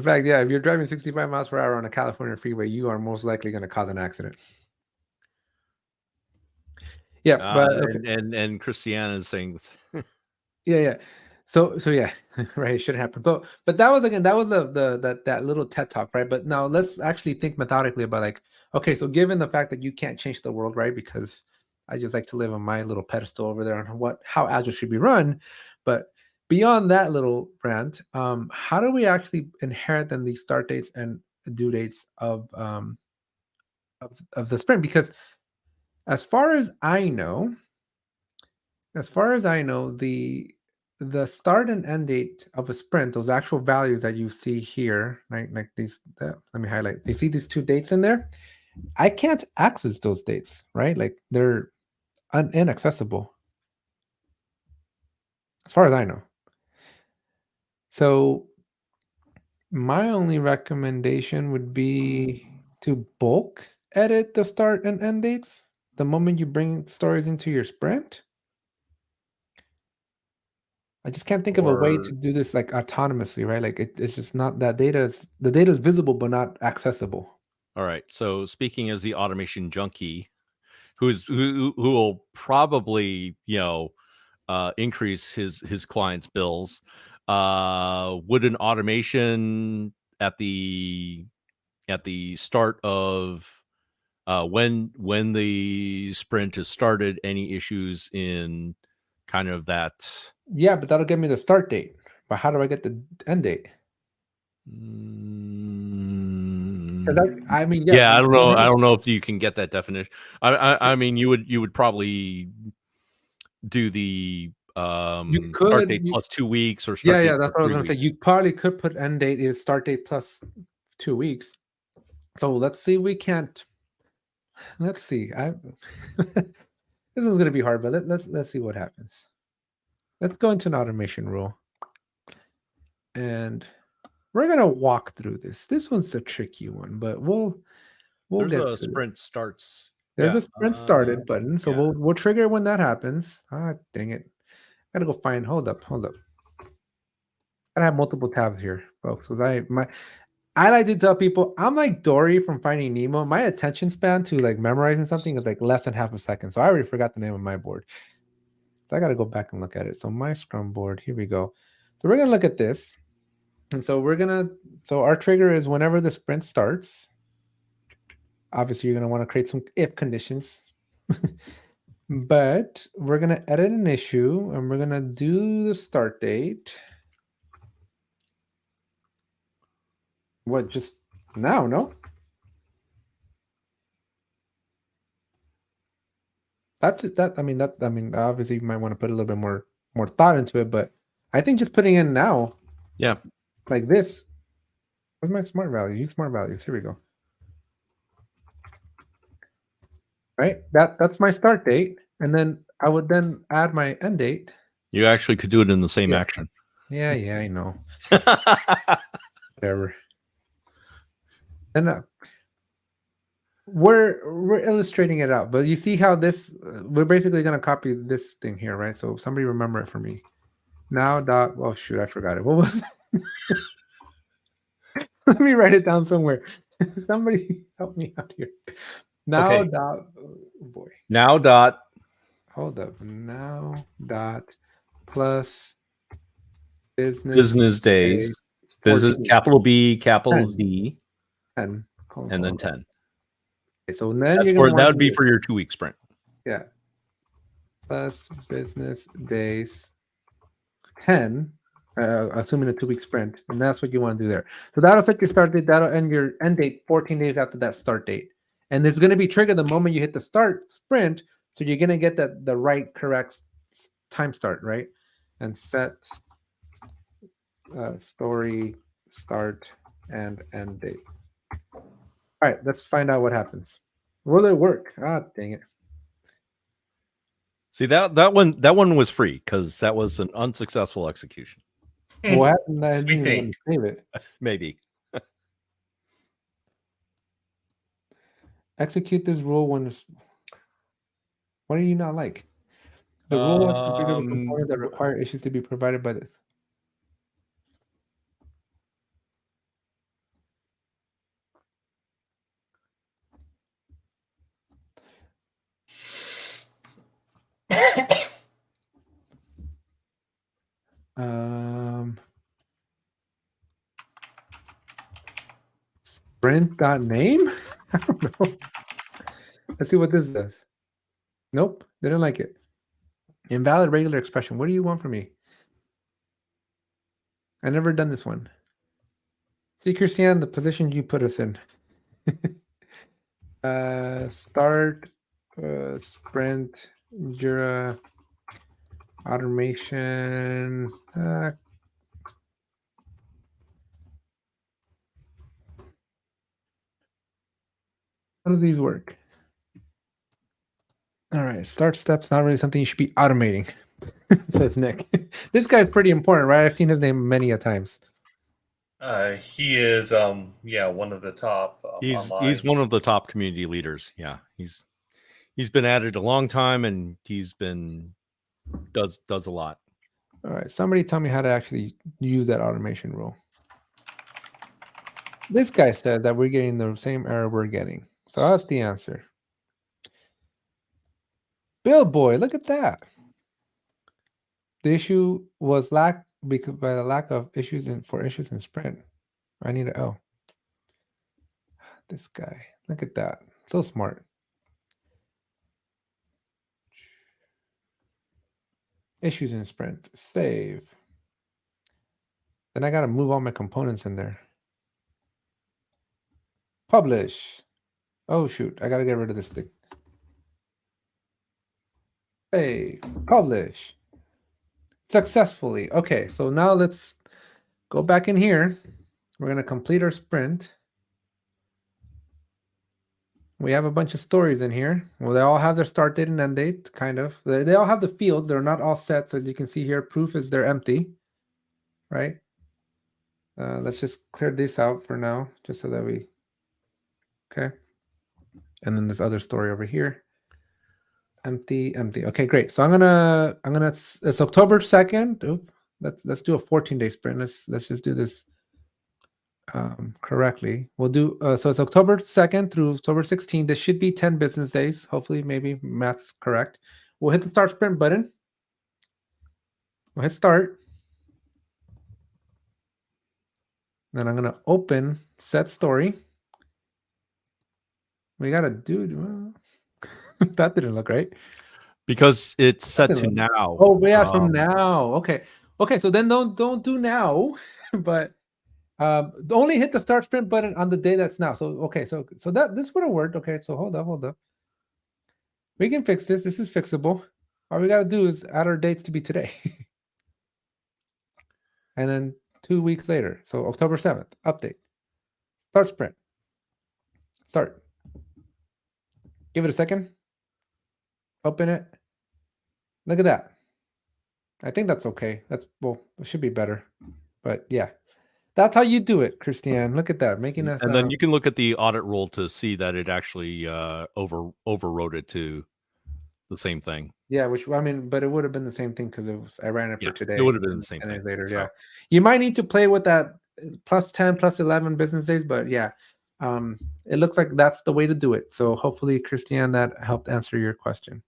fact, yeah, if you're driving 65 miles per hour on a California freeway, you are most likely going to cause an accident. Yeah, but okay. and Christiana is saying this. Yeah. So yeah, right. It shouldn't happen. But that was that little TED talk, right? But now let's actually think methodically about like, okay, so given the fact that you can't change the world, right? Because I just like to live on my little pedestal over there on how Agile should be run. But beyond that little rant, how do we actually inherit then these start dates and due dates of the sprint? Because as far as I know, the start and end date of a sprint, those actual values that you see here, right? Like these, let me highlight. You see these two dates in there? I can't access those dates, right? Like they're inaccessible, as far as I know. So my only recommendation would be to bulk edit the start and end dates the moment you bring stories into your sprint. I just can't think of a way to do this like autonomously, right? Like it's just not that the data is visible but not accessible. All right. So speaking as the automation junkie, who will probably increase his clients' bills, would an automation at the start of when the sprint is started, any issues in kind of that? Yeah, but that'll give me the start date. But how do I get the end date? I mean, yes, yeah, I don't know. I don't know if you can get that definition. I mean, you would probably do the start date plus 2 weeks or start date. Yeah, that's what I was going to say. You probably could put end date is start date plus 2 weeks. So let's see. Let's see. This one's going to be hard, but let's see what happens. Let's go into an automation rule, and we're going to walk through this. This one's a tricky one, but we'll There's get a to sprint this. starts. There's a sprint started button, so we'll trigger when that happens. Ah, dang it! Gotta go find. Hold up. I have multiple tabs here, folks. I like to tell people I'm like Dory from Finding Nemo. My attention span to like memorizing something is like less than half a second. So I already forgot the name of my board. So I got to go back and look at it. So my Scrum board, here we go. So we're going to look at this. And so so our trigger is whenever the sprint starts. Obviously, you're going to want to create some if conditions. But we're going to edit an issue and we're going to do the start date. What, just now? No? I mean, obviously you might want to put a little bit more thought into it, but I think just putting in now, yeah, like this. Where's my smart value? Use smart values. Here we go. Right, that's my start date, and then I would then add my end date. You actually could do it in the same action. Yeah, I know. Whatever. And we're illustrating it out, but you see how this we're basically going to copy this thing here, right? So somebody remember it for me. Now dot, oh shoot, I forgot it. What was it? Let me write it down somewhere. Somebody help me out here. Now okay. dot, oh boy. Now dot, hold up. Now dot plus business days. Business, capital B, capital 10. D, 10. and then 10. Okay, so then that would be for your 2-week sprint. Yeah. Plus business days 10, assuming a 2-week sprint, and that's what you want to do there. So that'll set your start date. That'll end your end date 14 days after that start date, and it's going to be triggered the moment you hit the start sprint. So you're going to get the right correct time start, right? And set story start and end date. All right, let's find out what happens. Will it work? Ah, dang it. See, that one was free because that was an unsuccessful execution. What happened? I didn't We even let me think. save it. Maybe. Execute this rule when. What do you not like? The rule was configured with components that require issues to be provided by this. Sprint.name? I don't know. Let's see what this does. Nope, didn't like it. Invalid regular expression. What do you want from me? I never done this one. See, Christian, the position you put us in. Start sprint Jira automation. How do these work? All right, start steps, not really something you should be automating, says Nick. This guy's pretty important, right? I've seen his name many a times. He is one of the top He's online. one of the top community leaders. Yeah, he's been at it a long time, and he's been does a lot. All right, somebody tell me how to actually use that automation rule. This guy said that we're getting the same error we're getting. So that's the answer. Bill boy, look at that. The issue was by the lack of issues for issues in Sprint. I need an L. This guy, look at that. So smart. Issues in Sprint. Save. Then I got to move all my components in there. Publish. Oh, shoot. I got to get rid of this thing. Save. Publish. Successfully. Okay, so now let's go back in here. We're going to complete our sprint. We have a bunch of stories in here. Well, they all have their start date and end date, kind of. They all have the fields. They're not all set. So as you can see here, proof is they're empty, right? Let's just clear this out for now, just so that we, okay. And then this other story over here. Empty, empty. Okay, great. So I'm gonna, it's October 2nd. Oop, let's do a 14-day sprint. Let's just do this correctly. We'll do so it's October 2nd through October 16th. This should be 10 business days. Hopefully, maybe math is correct. We'll hit the start sprint button. We'll hit start. Then I'm gonna open set story. We gotta do that didn't look right. Because it's set to now. Oh, yeah, from now. Okay. Okay, so then don't do now, but only hit the start sprint button on the day that's now. So okay, so that this would have worked. Okay, so hold up. We can fix this. This is fixable. All we gotta do is add our dates to be today. And then 2 weeks later. So October 7th, update. Start sprint. Start. Give it a second. Open it. Look at that. I think that's okay. It should be better. But yeah. That's how you do it, Christian. Look at that, making us. And then you can look at the audit rule to see that it actually overrode it to the same thing. Yeah, but it would have been the same thing because I ran it for today. It would have been the same thing later. So. Yeah, you might need to play with that plus 10, plus 11 business days, but yeah, it looks like that's the way to do it. So hopefully, Christian, that helped answer your question.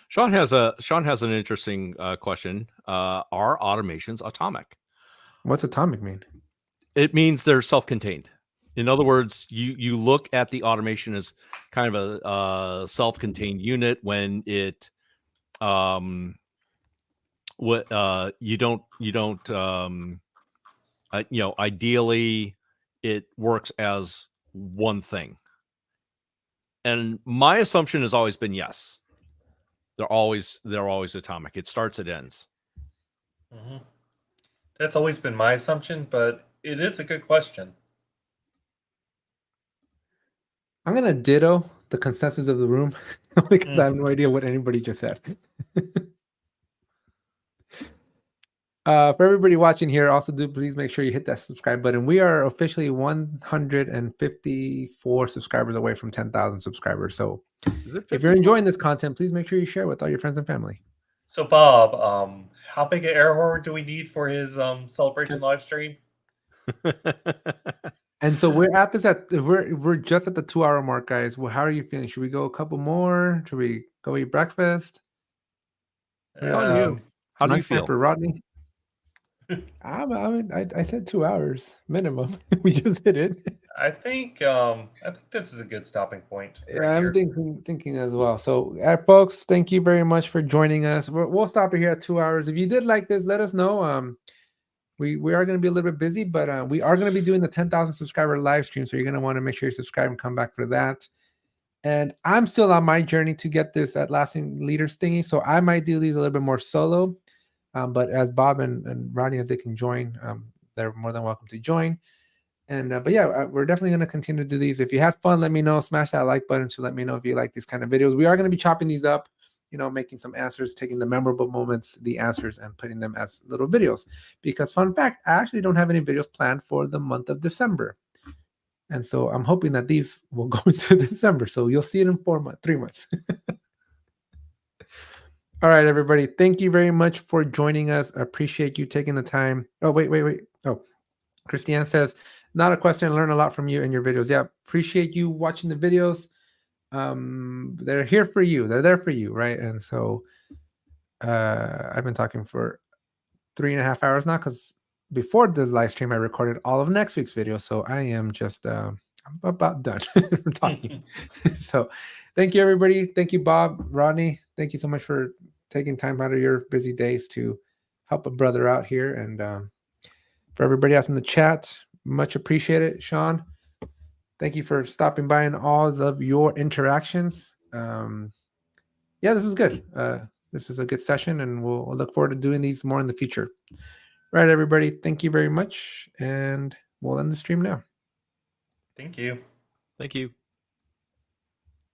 Sean has an interesting question. Are automations atomic? What's atomic mean? It means they're self-contained. In other words, you look at the automation as kind of a self-contained unit when it ideally it works as one thing. And my assumption has always been yes. They're always atomic. It starts, it ends. Mm-hmm. That's always been my assumption, but it is a good question. I'm gonna ditto the consensus of the room because I have no idea what anybody just said. For everybody watching here, also do please make sure you hit that subscribe button. We are officially 154 subscribers away from 10,000 subscribers. So if you're enjoying this content, please make sure you share with all your friends and family. So Bob, how big an air horn do we need for his celebration live stream? And so we're at this we're just at the 2-hour mark, guys. Well, how are you feeling? Should we go a couple more? Should we go eat breakfast? It's on you. How do you feel? For Rodney? I said 2 hours minimum. We just hit it. I think this is a good stopping point. Yeah, I'm thinking as well. So, folks, thank you very much for joining us. We'll stop it here at 2 hours. If you did like this, let us know. We are going to be a little bit busy, but we are going to be doing the 10,000 subscriber live stream. So you're going to want to make sure you subscribe and come back for that. And I'm still on my journey to get this Atlassian leaders thingy. So I might do these a little bit more solo. But as Bob and Rodney, if they can join, they're more than welcome to join. And but yeah, we're definitely going to continue to do these. If you had fun, let me know. Smash that like button to let me know if you like these kind of videos. We are going to be chopping these up, making some answers, taking the memorable moments, the answers, and putting them as little videos. Because fun fact, I actually don't have any videos planned for the month of December. And so I'm hoping that these will go into December. So you'll see it in 3 months. All right, everybody. Thank you very much for joining us. I appreciate you taking the time. Oh, wait. Oh, Christiane says, not a question. I learn a lot from you and your videos. Yeah, appreciate you watching the videos. They're here for you. They're there for you, right? And so I've been talking for 3.5 hours now because before this live stream, I recorded all of next week's video. So I am just I'm about done from talking. So thank you, everybody. Thank you, Bob, Rodney. Thank you so much for taking time out of your busy days to help a brother out here. And for everybody else in the chat, much appreciated. Sean, thank you for stopping by and all of your interactions. Yeah, this is good. This is a good session, and we'll look forward to doing these more in the future. All right, everybody. Thank you very much, and we'll end the stream now. Thank you. Thank you.